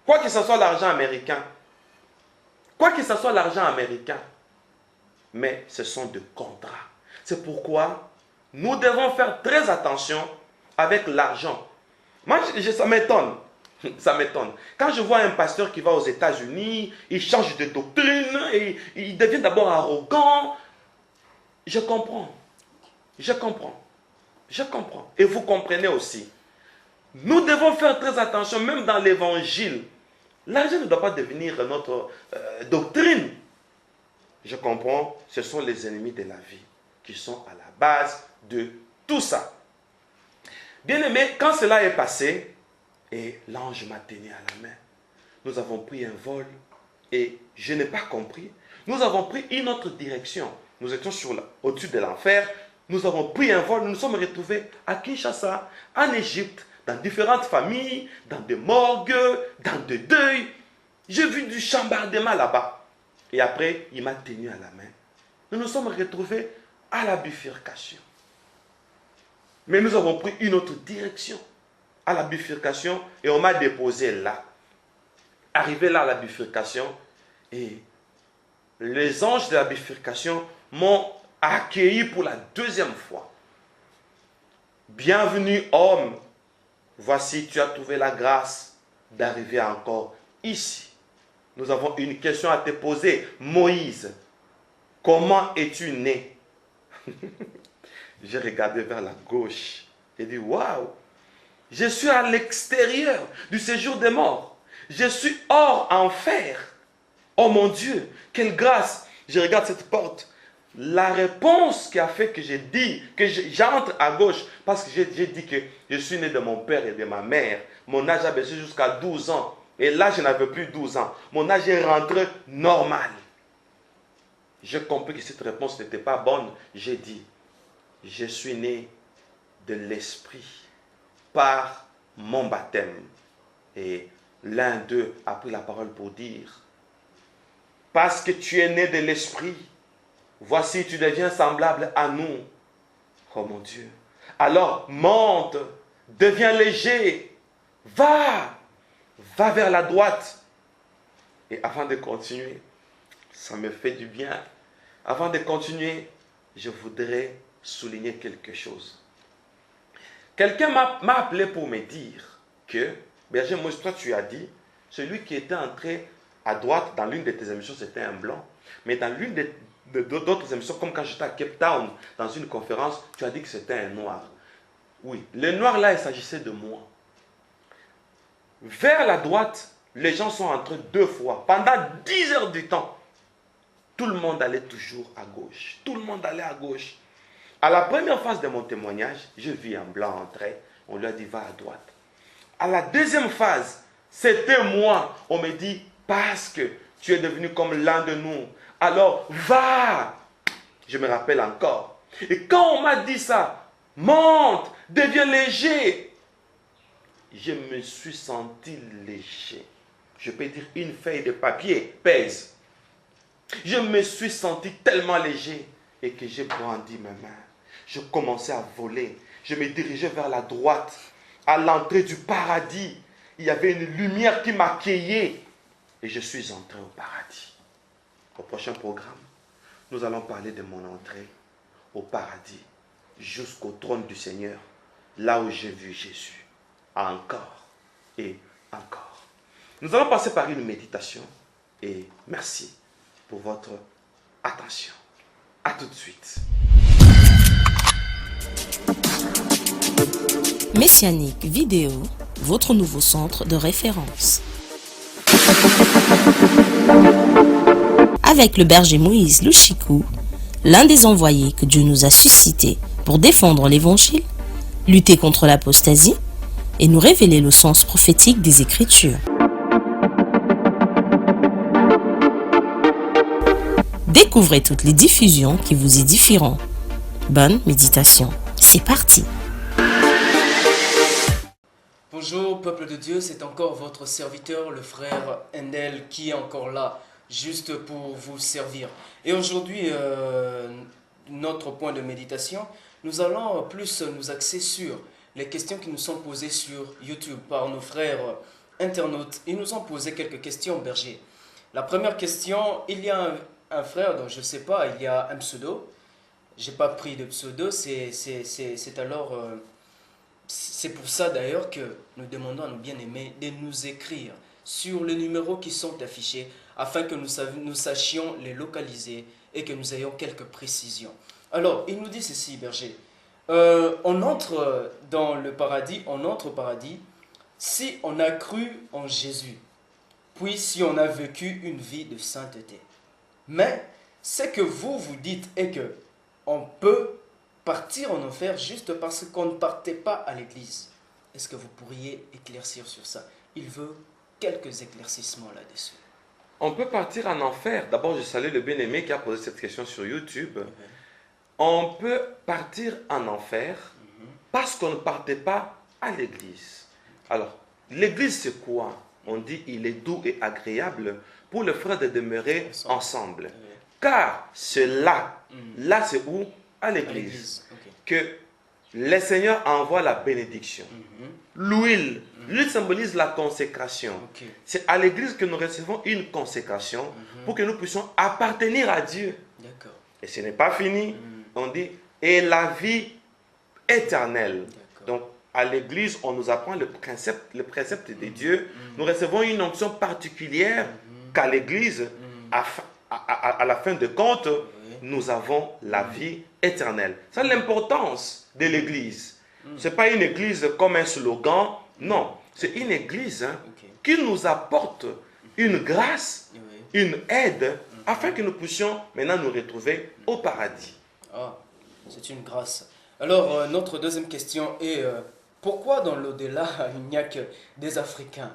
Quoi que ce soit l'argent américain. Quoi que ce soit l'argent américain. Mais ce sont des contrats. C'est pourquoi nous devons faire très attention avec l'argent. Moi, ça m'étonne. Ça m'étonne. Quand je vois un pasteur qui va aux États-Unis, il change de doctrine, et il devient d'abord arrogant. Je comprends. Je comprends. Je comprends. Et vous comprenez aussi. Nous devons faire très attention, même dans l'évangile. L'argent ne doit pas devenir notre doctrine. Je comprends, ce sont les ennemis de la vie qui sont à la base de tout ça. Bien aimé, quand cela est passé, et l'ange m'a tenu à la main, nous avons pris un vol et je n'ai pas compris. Nous avons pris une autre direction. Nous étions au-dessus de l'enfer. Nous avons pris un vol. Nous nous sommes retrouvés à Kinshasa, en Égypte, dans différentes familles, dans des morgues, dans des deuils. J'ai vu du chambardement là-bas. Et après, il m'a tenu à la main. Nous nous sommes retrouvés à la bifurcation. Mais nous avons pris une autre direction à la bifurcation et on m'a déposé là. Arrivé là à la bifurcation et les anges de la bifurcation m'ont accueilli pour la 2e fois. Bienvenue homme, voici tu as trouvé la grâce d'arriver encore ici. Nous avons une question à te poser. Moïse, comment es-tu né? J'ai regardé vers la gauche et dit waouh, je suis à l'extérieur du séjour des morts. Je suis hors enfer. Oh mon Dieu, quelle grâce. Je regarde cette porte. La réponse qui a fait que j'ai dit que j'entre à gauche, parce que j'ai dit que je suis né de mon père et de ma mère. Mon âge a baissé jusqu'à 12 ans. Et là, je n'avais plus 12 ans. Mon âge est rentré normal. J'ai compris que cette réponse n'était pas bonne. J'ai dit, je suis né de l'esprit par mon baptême. Et l'un d'eux a pris la parole pour dire, parce que tu es né de l'esprit, voici tu deviens semblable à nous. Oh mon Dieu. Alors monte, deviens léger, va vers la droite. Et avant de continuer, ça me fait du bien. Avant de continuer, je voudrais souligner quelque chose. Quelqu'un m'a appelé pour me dire que, Berger Moïse, toi tu as dit, celui qui était entré à droite dans l'une de tes émissions, c'était un blanc. Mais dans l'une d'autres émissions, comme quand j'étais à Cape Town, dans une conférence, tu as dit que c'était un noir. Oui, le noir là, il s'agissait de moi. Vers la droite, les gens sont entrés 2 fois. Pendant 10 heures du temps, tout le monde allait toujours à gauche. Tout le monde allait à gauche. À la première phase de mon témoignage, je vis un blanc entrer. On lui a dit, va à droite. À la 2e phase, c'était moi. On me dit, parce que tu es devenu comme l'un de nous. Alors, va. Je me rappelle encore. Et quand on m'a dit ça, monte, deviens léger. Je me suis senti léger. Je peux dire une feuille de papier pèse. Je me suis senti tellement léger et que j'ai brandi mes mains. Je commençais à voler. Je me dirigeais vers la droite, à l'entrée du paradis. Il y avait une lumière qui m'accueillait et je suis entré au paradis. Au prochain programme, nous allons parler de mon entrée au paradis, jusqu'au trône du Seigneur, là où j'ai vu Jésus, encore et encore. Nous allons passer par une méditation et merci pour votre attention. À tout de suite. Messianique Vidéo, votre nouveau centre de référence. Avec le berger Moïse Louchikou, l'un des envoyés que Dieu nous a suscités pour défendre l'Évangile, lutter contre l'apostasie et nous révéler le sens prophétique des Écritures. Découvrez toutes les diffusions qui vous édifieront. Bonne méditation. C'est parti. Bonjour peuple de Dieu, c'est encore votre serviteur, le frère Endel, qui est encore là, juste pour vous servir. Et aujourd'hui, notre point de méditation, nous allons plus nous axer sur les questions qui nous sont posées sur YouTube par nos frères internautes. Ils nous ont posé quelques questions, berger. La première question, il y a un frère dont je ne sais pas, il y a un pseudo. Je n'ai pas pris de pseudo, c'est pour ça d'ailleurs que nous demandons à nos bien-aimés de nous écrire sur les numéros qui sont affichés afin que nous sachions les localiser et que nous ayons quelques précisions. Alors, il nous dit ceci, berger. On entre dans le paradis, on entre au paradis si on a cru en Jésus, puis si on a vécu une vie de sainteté. Mais ce que vous dites est que on peut partir en enfer juste parce qu'on ne partait pas à l'église. Est-ce que vous pourriez éclaircir sur ça? Il veut quelques éclaircissements là-dessus. On peut partir en enfer. D'abord, je salue le bien-aimé qui a posé cette question sur YouTube. On peut partir en enfer parce qu'on ne partait pas à l'église. Alors, l'église c'est quoi? On dit il est doux et agréable pour les frères de demeurer ensemble. Car c'est là c'est où? À l'église. Que le Seigneur envoie la bénédiction. L'huile symbolise la consécration. C'est à l'église que nous recevons une consécration pour que nous puissions appartenir à Dieu. Et ce n'est pas fini. On dit, et la vie éternelle. Donc, à l'église, on nous apprend le précepte de Dieu. Nous recevons une onction particulière qu'à l'église, à la fin de compte, nous avons la vie éternelle. C'est l'importance de l'église. Ce n'est pas une église comme un slogan. Non, c'est une église qui nous apporte une grâce, une aide, afin que nous puissions maintenant nous retrouver au paradis. Ah, c'est une grâce. Alors, notre deuxième question est, pourquoi dans l'au-delà, il n'y a que des Africains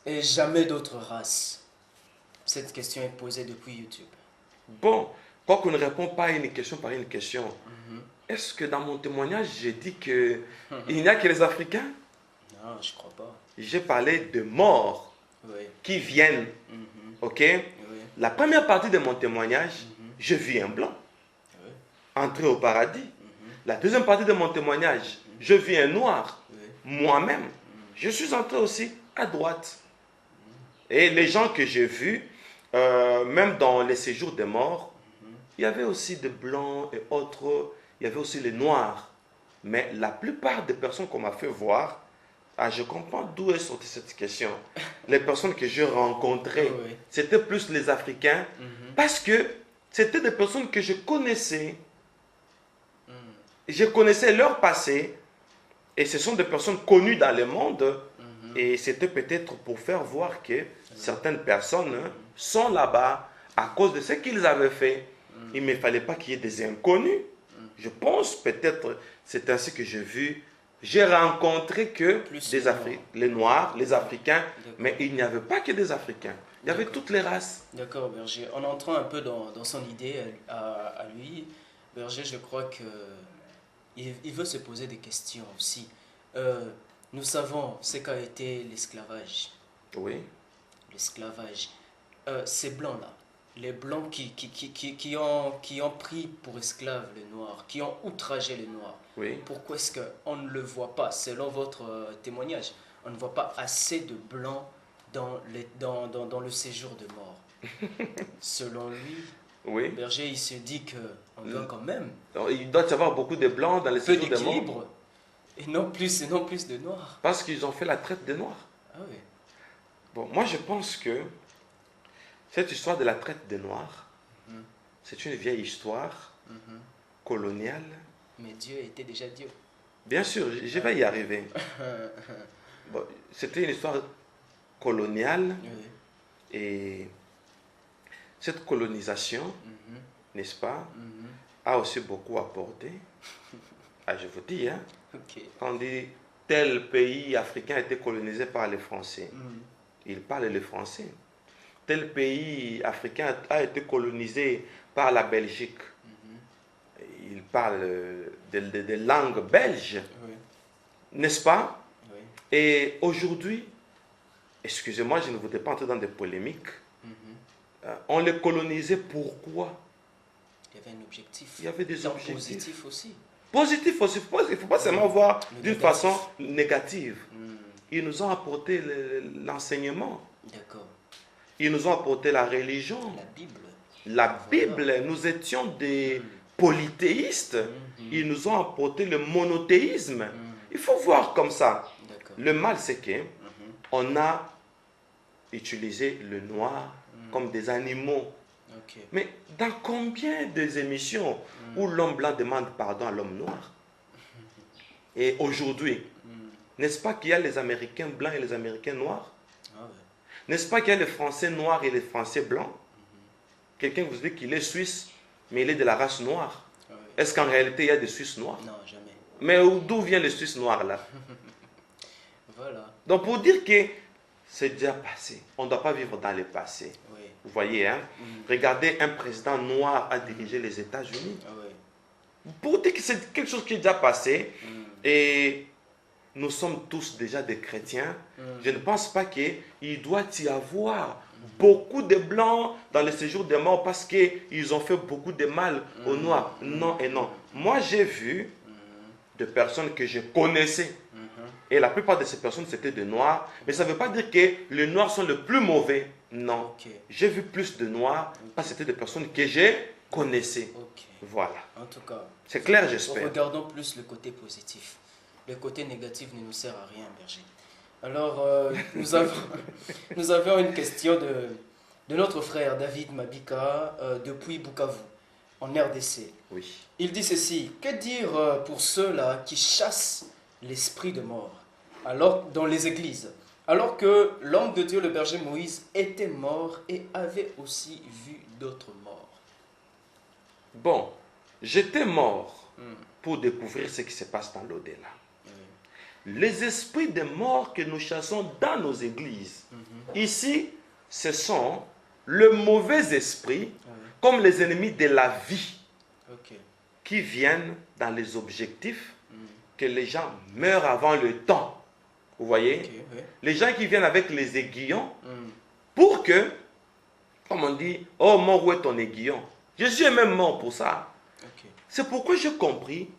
et jamais d'autres races? Cette question est posée depuis YouTube. Bon, quoi qu'on ne répond pas à une question par une question, est-ce que dans mon témoignage, j'ai dit qu'il n'y a que les Africains? Non, je ne crois pas. J'ai parlé de morts qui viennent. Ok? La première partie de mon témoignage, je vis un blanc entrer au paradis. La deuxième partie de mon témoignage, je vis un noir. Moi-même, je suis entré aussi à droite. Et les gens que j'ai vus, même dans les séjours des morts, il y avait aussi des blancs et autres, il y avait aussi les noirs. Mais la plupart des personnes qu'on m'a fait voir, je comprends d'où est sortie cette question. Les personnes que j'ai rencontrées, c'était plus les Africains, parce que c'était des personnes que je connaissais. Je connaissais leur passé, et ce sont des personnes connues dans le monde, et c'était peut-être pour faire voir que certaines personnes sont là-bas à cause de ce qu'ils avaient fait. Il ne me fallait pas qu'il y ait des inconnus. Je pense peut-être, c'est ainsi que j'ai vu, j'ai rencontré que les Noirs, les Africains, mais il n'y avait pas que des Africains. Il y avait toutes les races. D'accord, berger. En entrant un peu dans son idée à lui, berger, je crois que il veut se poser des questions aussi. Nous savons ce qu'a été l'esclavage. Oui. L'esclavage. Ces blancs-là, les blancs qui ont pris pour esclaves les noirs, qui ont outragé les noirs. Oui. Pourquoi est-ce qu'on ne le voit pas, selon votre témoignage, on ne voit pas assez de blancs dans le séjour de mort? Selon lui, berger, il se dit qu'on doit quand même... Il doit y avoir beaucoup de blancs dans le séjour de mort. Et non plus de noirs. Parce qu'ils ont fait la traite des noirs. Ah oui. Bon, moi je pense que Cette histoire de la traite des Noirs, c'est une vieille histoire coloniale. Mais Dieu était déjà Dieu. Bien sûr, je vais y arriver. Bon, c'était une histoire coloniale Oui. et cette colonisation, n'est-ce pas, a aussi beaucoup apporté. Ah, je vous dis, hein, Ok. quand on dit tel pays africain a été colonisé par les Français, ils parlent le français. Tel pays africain a été colonisé par la Belgique. Ils parlent des langues belges, Oui. n'est-ce pas? Oui. Et aujourd'hui, excusez-moi, je ne voudrais pas entrer dans des polémiques. On les colonisait pourquoi? Il y avait un objectif. Il y avait des Tant objectifs. positif aussi. Positif aussi, il ne faut pas seulement voir Le d'une négatif. façon négative. Ils nous ont apporté l'enseignement. D'accord. Ils nous ont apporté la religion. La Bible. La Bible, nous étions des polythéistes. Ils nous ont apporté le monothéisme. Il faut voir comme ça. D'accord. Le mal, c'est que on a utilisé le noir comme des animaux. Ok. Mais dans combien des émissions où l'homme blanc demande pardon à l'homme noir? Et aujourd'hui, n'est-ce pas qu'il y a les Américains blancs et les Américains noirs? Ah ouais. N'est-ce pas qu'il y a les Français noirs et les Français blancs? Quelqu'un vous dit qu'il est suisse, mais il est de la race noire. Ah ouais. Est-ce qu'en réalité, il y a des Suisses noirs? Non, jamais. Mais d'où vient le Suisse noir là? Voilà. Donc pour dire que c'est déjà passé, on ne doit pas vivre dans le passé. Oui. Vous voyez, hein? Regardez, un président noir a dirigé les États-Unis. Ah ouais. Pour dire que c'est quelque chose qui est déjà passé, et nous sommes tous déjà des chrétiens, je ne pense pas qu'il doit y avoir beaucoup de blancs dans le séjour des morts parce qu'ils ont fait beaucoup de mal aux noirs. Non et non. Moi, j'ai vu de personnes que je connaissais. Et la plupart de ces personnes, c'était des noirs. Mais ça ne veut pas dire que les noirs sont les plus mauvais. Non. Ok. J'ai vu plus de noirs parce que c'était des personnes que j'ai connaissais. Ok. Voilà. En tout cas, C'est clair, j'espère. regardons plus le côté positif. Le côté négatif ne nous sert à rien, berger. Alors, nous avons une question de notre frère David Mabika depuis Bukavu, en RDC. Oui. Il dit ceci: que dire pour ceux-là qui chassent l'esprit de mort alors, dans les églises, alors que l'homme de Dieu, le berger Moïse, était mort et avait aussi vu d'autres morts? Bon, j'étais mort pour découvrir ce qui se passe dans l'au-delà. Les esprits de mort que nous chassons dans nos églises, ici, ce sont le mauvais esprit, comme les ennemis de la vie, Ok. qui viennent dans les objectifs que les gens meurent avant le temps. Vous voyez? Ok, oui. Les gens qui viennent avec les aiguillons pour que, comme on dit, oh, mort, où est ton aiguillon? Jésus est même mort pour ça. Ok. C'est pourquoi j'ai compris.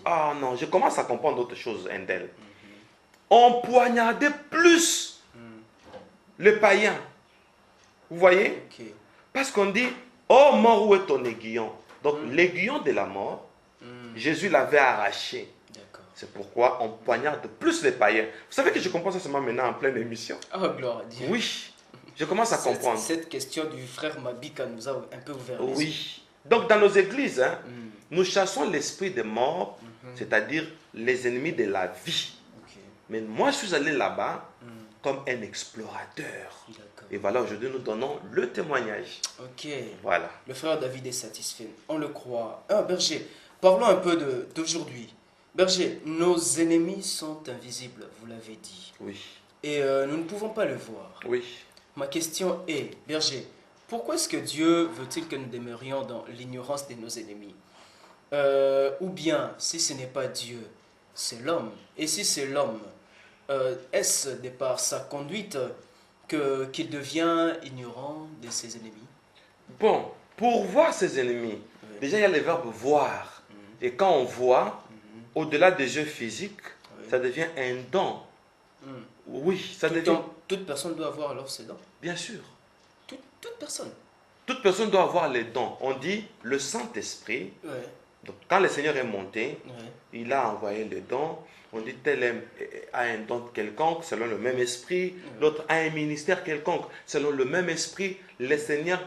Ah non, je commence à comprendre d'autres choses, Endel. On poignardait plus les païens. Vous voyez? Ok. Parce qu'on dit, oh, mort, où est ton aiguillon? Donc, l'aiguillon de la mort, Jésus l'avait arraché. D'accord. C'est pourquoi on poignarde plus les païens. Vous savez que je comprends ça seulement maintenant en pleine émission? Oh, gloire à Dieu. Oui, je commence à comprendre. Cette question du frère Mabika nous a un peu ouvert les yeux. Oui. Donc dans nos églises, hein, nous chassons l'esprit des morts, c'est-à-dire les ennemis de la vie. Ok. Mais moi, je suis allé là-bas comme un explorateur. D'accord. Et voilà, aujourd'hui, nous donnons le témoignage. Ok. Voilà. Le frère David est satisfait. On le croit. Ah, berger, parlons un peu d'aujourd'hui. Berger, nos ennemis sont invisibles, vous l'avez dit. Oui. Et nous ne pouvons pas le voir. Oui. Ma question est, berger, pourquoi est-ce que Dieu veut-il que nous demeurions dans l'ignorance de nos ennemis? Ou bien, si ce n'est pas Dieu, c'est l'homme. Et si c'est l'homme, est-ce de par sa conduite qu'il devient ignorant de ses ennemis? Bon, pour voir ses ennemis, déjà il y a le verbe voir. Et quand on voit, au-delà des yeux physiques, ça devient un don. Oui, ça devient... Toute personne doit avoir alors ses dons. Bien sûr. Toute personne. Toute personne doit avoir les dons. On dit le Saint-Esprit. Ouais. Donc, quand le Seigneur est monté, Ouais. il a envoyé les dons. On dit tel a un don quelconque selon le même esprit, l'autre a un ministère quelconque selon le même esprit. Le Seigneur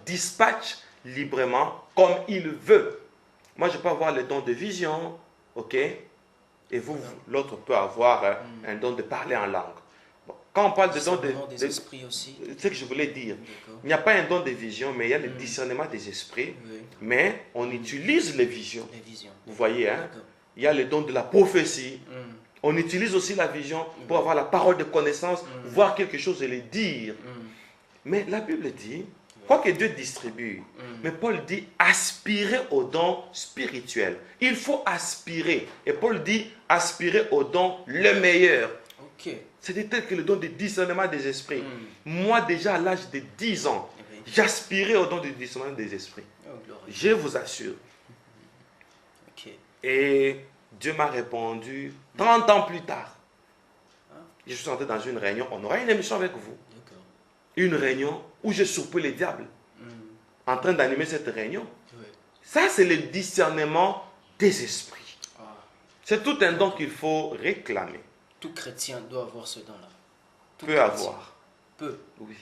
dispatche librement comme il veut. Moi, je peux avoir le don de vision, ok? Et l'autre peut avoir un don de parler en langue. Bon, quand on parle de don des esprits aussi. C'est ce que je voulais dire. Il n'y a pas un don de vision, mais il y a le discernement des esprits. Oui. Mais on utilise les visions. Les visions. Vous voyez, hein? Il y a le don de la prophétie. On utilise aussi la vision pour avoir la parole de connaissance, voir quelque chose et le dire. Mais la Bible dit, quoi que Dieu distribue, mais Paul dit aspirer au don spirituel. Il faut aspirer. Et Paul dit aspirer au don le meilleur. Ok. C'est tel que le don de discernement des esprits. Moi, déjà à l'âge de 10 ans, j'aspirais au don de discernement des esprits. Je vous assure. Ok. Et Dieu m'a répondu 30 ans plus tard. Je suis entré dans une réunion. On aura une émission avec vous. Une réunion où j'ai surpris les diables en train d'animer cette réunion. Ça, c'est le discernement des esprits. C'est tout un don qu'il faut réclamer. Tout chrétien doit avoir ce don-là. Peut avoir. Peut. Oui.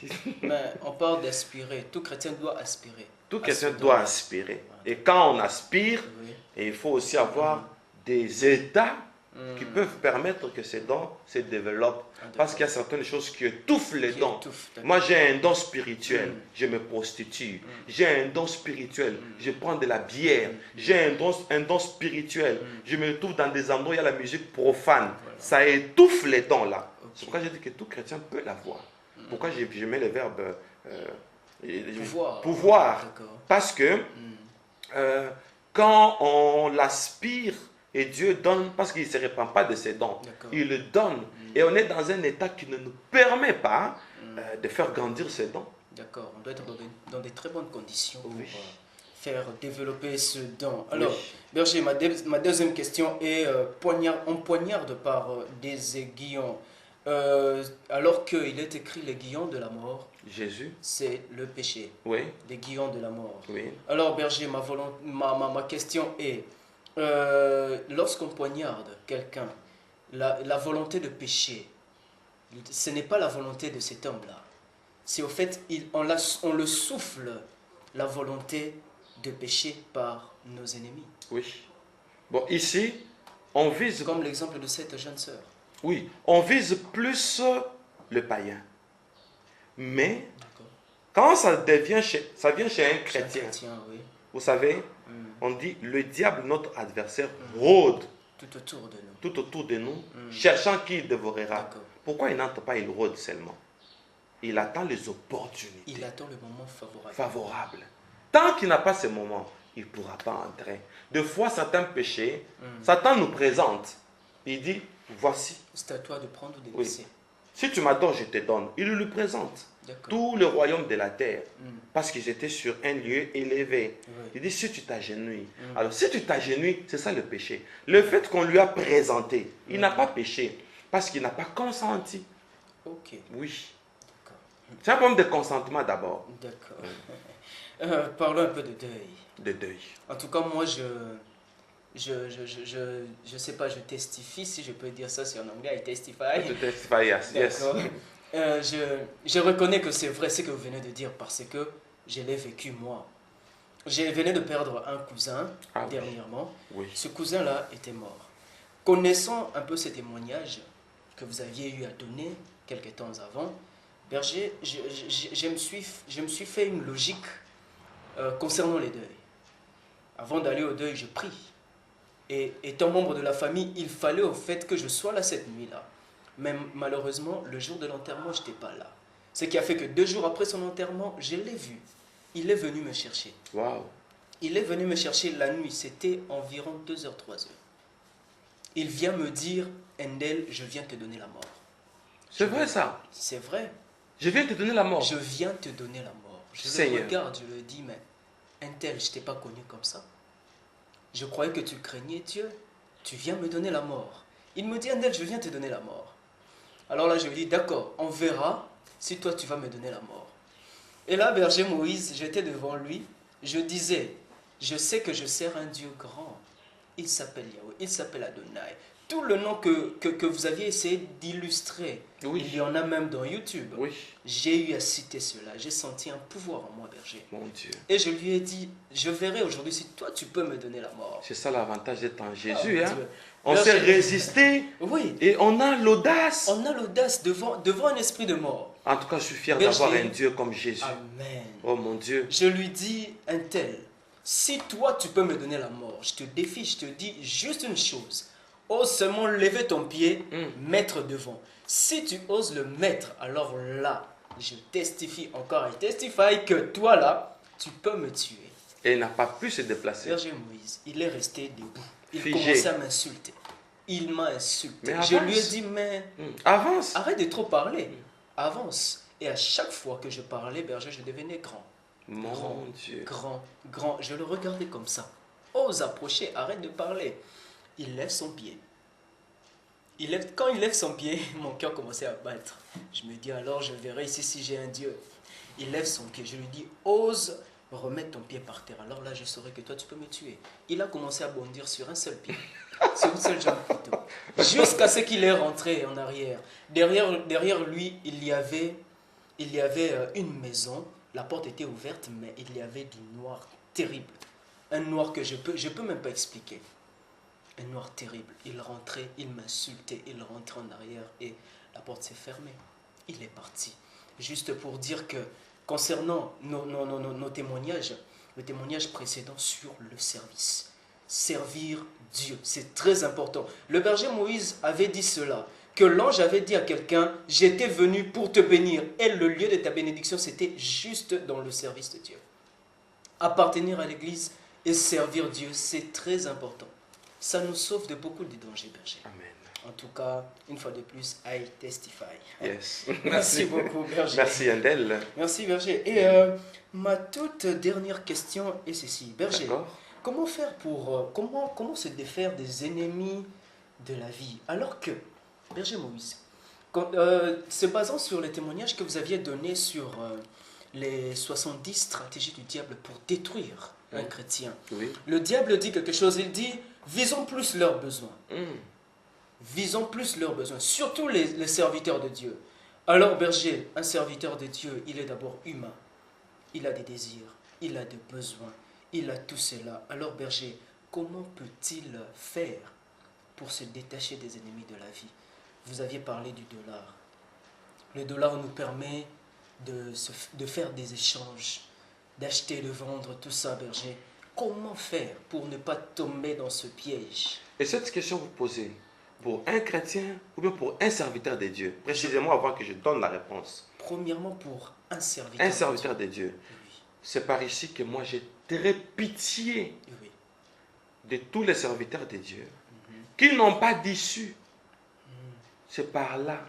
Mais on parle d'aspirer. Tout chrétien doit aspirer. Tout chrétien doit aspirer. Et quand on aspire, il faut aussi avoir des états qui peuvent permettre que ces dons se développent. Parce qu'il y a certaines choses qui étouffent les dons. Moi, j'ai un don spirituel, je me prostitue. J'ai un don spirituel, je prends de la bière. J'ai un don spirituel, je me trouve dans des endroits où il y a la musique profane. Ça étouffe les dons là. C'est pourquoi j'ai dit que tout chrétien peut l'avoir. Pourquoi je mets le verbe pouvoir. Parce que quand on l'aspire, et Dieu donne, parce qu'il ne se répand pas de ses dons. Il le donne. Et on est dans un état qui ne nous permet pas de faire grandir ses dons. D'accord. On doit être dans des très bonnes conditions pour faire développer ce don. Alors, Berger, ma deuxième question est on poignarde par des aiguillons. Alors qu'il est écrit l'aiguillon de la mort. Jésus. C'est le péché. Oui. L'aiguillon de la mort. Oui. Alors, Berger, ma question est... lorsqu'on poignarde quelqu'un, la volonté de pécher, ce n'est pas la volonté de cet homme-là. C'est au fait, on le souffle, la volonté de pécher par nos ennemis. Oui. Bon, ici, on vise... Comme l'exemple de cette jeune sœur. Oui, on vise plus le païen. Mais, quand ça vient chez un chrétien, oui. Vous savez, on dit le diable, notre adversaire, rôde tout autour de nous, cherchant qui il dévorera. Pourquoi il n'entre pas, il rôde seulement? Il attend les opportunités. Il attend le moment favorable. Tant qu'il n'a pas ce moment, il ne pourra pas entrer. Des fois, certains péchés, Satan nous présente. Il dit, voici. C'est à toi de prendre ou de laisser. Si tu m'adores, je te donne. Il lui présente tout le royaume de la terre. Parce qu'ils étaient sur un lieu élevé. Il dit, si tu t'agenouilles. Alors, si tu t'agenouilles, c'est ça le péché. Le fait qu'on lui a présenté, il n'a pas péché. Parce qu'il n'a pas consenti. Ok. Oui. C'est un problème de consentement d'abord. D'accord. Parlons un peu de deuil. De deuil. En tout cas, moi, je sais pas, je testifie, si je peux dire ça, c'est en anglais, I testify. To testify, yes. Je reconnais que c'est vrai ce que vous venez de dire parce que je l'ai vécu moi. Je venais de perdre un cousin dernièrement. Oui. Ce cousin-là était mort. Connaissant un peu ces témoignages que vous aviez eu à donner quelques temps avant, Berger, je me suis fait une logique concernant les deuils. Avant d'aller au deuil, je prie. Et étant membre de la famille, il fallait au fait que je sois là cette nuit-là. Mais malheureusement, le jour de l'enterrement, je n'étais pas là. Ce qui a fait que 2 jours après son enterrement, je l'ai vu. Il est venu me chercher. Wow. Il est venu me chercher la nuit. C'était environ 2h, 3h. Il vient me dire, Endel, je viens te donner la mort. C'est vrai ça? C'est vrai. Je viens te donner la mort. Je viens te donner la mort. Je le regarde, je le dis, mais Endel, je ne t'ai pas connu comme ça. Je croyais que tu craignais Dieu. Tu viens me donner la mort. Il me dit, Endel, je viens te donner la mort. Alors là, je lui dis, d'accord, on verra si toi, tu vas me donner la mort. Et là, Berger Moïse, j'étais devant lui. Je disais, je sais que je sers un Dieu grand. il s'appelle Yahweh, il s'appelle Adonai. Tout le nom que vous aviez essayé d'illustrer, Oui. il y en a même dans YouTube. Oui, J'ai eu à citer cela. J'ai senti un pouvoir en moi, berger. mon Dieu. Et je lui ai dit, je verrai aujourd'hui si toi tu peux me donner la mort. C'est ça l'avantage d'être en Ah, Jésus. mon Hein? Dieu. On Berger, s'est résisté Oui, et on a l'audace. on a l'audace devant un esprit de mort. En tout cas, je suis fier Berger. d'avoir un Dieu comme Jésus. Amen. Oh mon Dieu. Je lui dis, un tel, si toi tu peux me donner la mort, je te défie, je te dis juste une chose. Ose seulement lever ton pied, mettre devant. Si tu oses le mettre, alors là, je testifie encore et testifie que toi là, tu peux me tuer. Et il n'a pas pu se déplacer. Berger Moïse, il est resté debout. Il Figé. commençait à m'insulter. Il m'a insulté. Mais Je avance. lui ai dit, mais Avance. arrête de trop parler. Avance. Et à chaque fois que je parlais, berger, je devenais grand. Mon Grand, Dieu. grand. Je le regardais comme ça. Ose approcher, arrête de parler. Il lève son pied. Quand il lève son pied, mon cœur commençait à battre. Je me dis alors, je verrai ici si j'ai un Dieu. Il lève son pied. Je lui dis, ose remettre ton pied par terre. Alors là, je saurai que toi, tu peux me tuer. Il a commencé à bondir sur un seul pied. Sur une seule jambe plutôt. Jusqu'à ce qu'il est rentré en arrière. Derrière lui, il y avait une maison. La porte était ouverte, mais il y avait du noir terrible. Un noir que je peux même pas expliquer. Un noir terrible. Il rentrait, il m'insultait, il rentrait en arrière et la porte s'est fermée. Il est parti. Juste pour dire que concernant nos témoignages, le témoignage précédent sur le service. Servir Dieu, c'est très important. Le berger Moïse avait dit cela, que l'ange avait dit à quelqu'un, j'étais venu pour te bénir. Et le lieu de ta bénédiction, c'était juste dans le service de Dieu. Appartenir à l'église et servir Dieu, c'est très important. Ça nous sauve de beaucoup de dangers, berger. Amen. En tout cas, une fois de plus, I testify. Yes. Merci beaucoup, berger. Merci, Andel. Merci, berger. Et ma toute dernière question est ceci. Berger, D'accord. comment faire pour... comment se défaire des ennemis de la vie? Alors que, berger Moïse, se basant sur les témoignages que vous aviez donnés sur les 70 stratégies du diable pour détruire un chrétien, Oui. le diable dit quelque chose, il dit, visons plus leurs besoins. Visons plus leurs besoins, surtout les serviteurs de Dieu. Alors, berger, un serviteur de Dieu, il est d'abord humain. Il a des désirs, il a des besoins, il a tout cela. Alors, berger, comment peut-il faire pour se détacher des ennemis de la vie? Vous aviez parlé du dollar. Le dollar nous permet de faire des échanges, d'acheter, de vendre, tout ça, berger. Comment faire pour ne pas tomber dans ce piège? Et cette question vous posez pour un chrétien ou bien pour un serviteur de Dieu? Précisément avant que je donne la réponse. Premièrement, pour un serviteur. Un serviteur de Dieu. Oui, C'est par ici que moi j'ai très pitié oui. de tous les serviteurs de Dieu qui n'ont pas d'issue. C'est par là.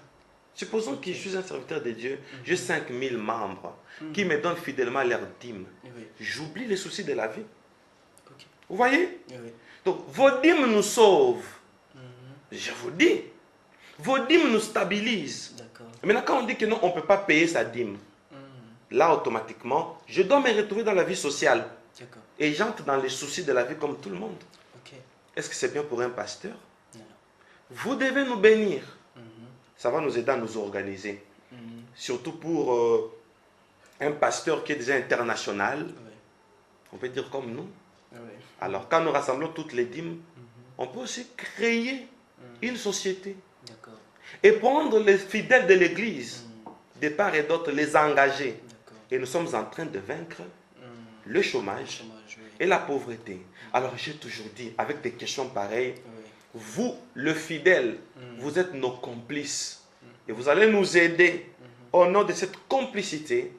Supposons que je suis un serviteur de Dieu, j'ai 5000 membres qui me donnent fidèlement leur dîme. Oui, J'oublie les soucis de la vie. ok. Vous voyez? Oui. Donc vos dîmes nous sauvent. Je vous dis. Vos dîmes nous stabilisent. D'accord. Maintenant, quand on dit que non, on ne peut pas payer sa dîme, là, automatiquement, je dois me retrouver dans la vie sociale. D'accord. Et j'entre dans les soucis de la vie comme tout le monde. Ok. Est-ce que c'est bien pour un pasteur? Non, non. Vous devez nous bénir. Mhm. Ça va nous aider à nous organiser. Mhm. Surtout pour un pasteur qui est déjà international, Oui. on peut dire comme nous. Oui. Alors, quand nous rassemblons toutes les dîmes, on peut aussi créer une société D'accord. et prendre les fidèles de l'Église, de part et d'autre, les engager. D'accord. Et nous sommes en train de vaincre le chômage Chômage, oui. et la pauvreté. Alors, j'ai toujours dit, avec des questions pareilles, Oui. vous, le fidèle, vous êtes nos complices. Et vous allez nous aider, au nom de cette complicité,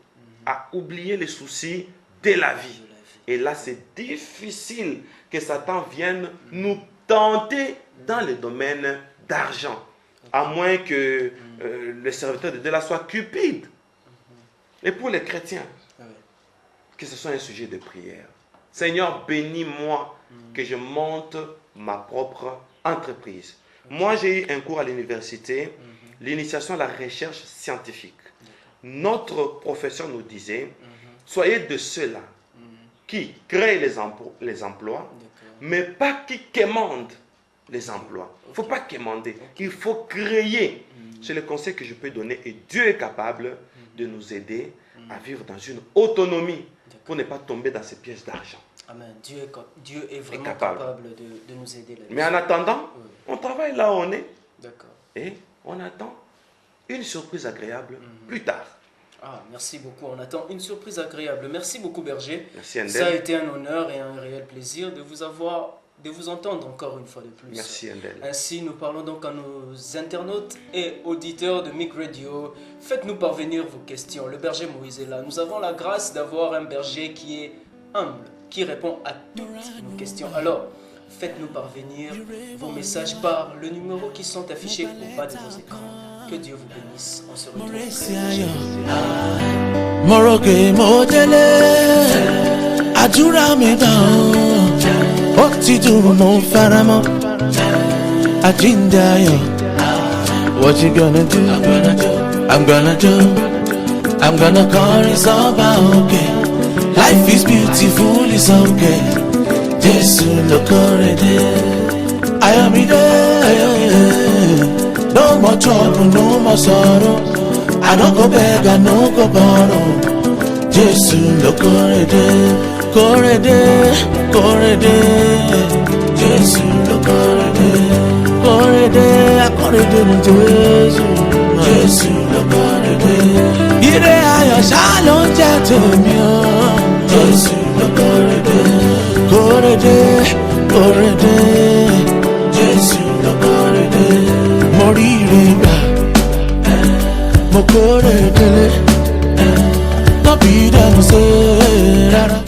à oublier les soucis de la vie. De la vie. Et là, c'est difficile que Satan vienne nous tenter dans le domaine d'argent. À moins que le serviteur de Dieu là soit cupide. Et pour les chrétiens, Oui. que ce soit un sujet de prière. Seigneur, bénis-moi que je monte ma propre entreprise. Moi, j'ai eu un cours à l'université, l'initiation à la recherche scientifique. Notre professeur nous disait, soyez de ceux-là qui créent les emplois, mais pas qui quémande les emplois. Il ne faut pas quémander, il faut créer. C'est le conseil que je peux donner et Dieu est capable de nous aider à vivre dans une autonomie pour ne pas tomber dans ces pièges d'argent. Amen. Dieu est vraiment capable de nous aider là-dessus. Mais en attendant, on travaille là où on est. D'accord. Et on attend une surprise agréable plus tard. Ah, merci beaucoup. On attend une surprise agréable. Merci beaucoup, Berger. Merci, Endel. Ça a été un honneur et un réel plaisir de vous entendre encore une fois de plus. Merci, Endel. Ainsi, nous parlons donc à nos internautes et auditeurs de MIC Radio. Faites-nous parvenir vos questions. Le berger Moïse est là. Nous avons la grâce d'avoir un berger qui est humble, qui répond à toutes nos questions. Alors, faites-nous parvenir vos messages par le numéro qui sont affichés au bas de vos écrans. Que Dieu vous bénisse. On se retrouve très What you gonna do? I'm gonna call it's all okay. Life is beautiful, it's okay. Jesus look already. I am there. No more trouble, no more sorrow. I don't go beg, I no go borrow. Jesus look already. Correde. Jesus look already. Correde no Jesus. Jesus look already. Ire ayọ̀ ṣá ló ń jẹ́ tèmi o. Jésù ló kórede. Jésù ló kórede. Mo ríre gbà, mo kórede lé. No be dem say rárá.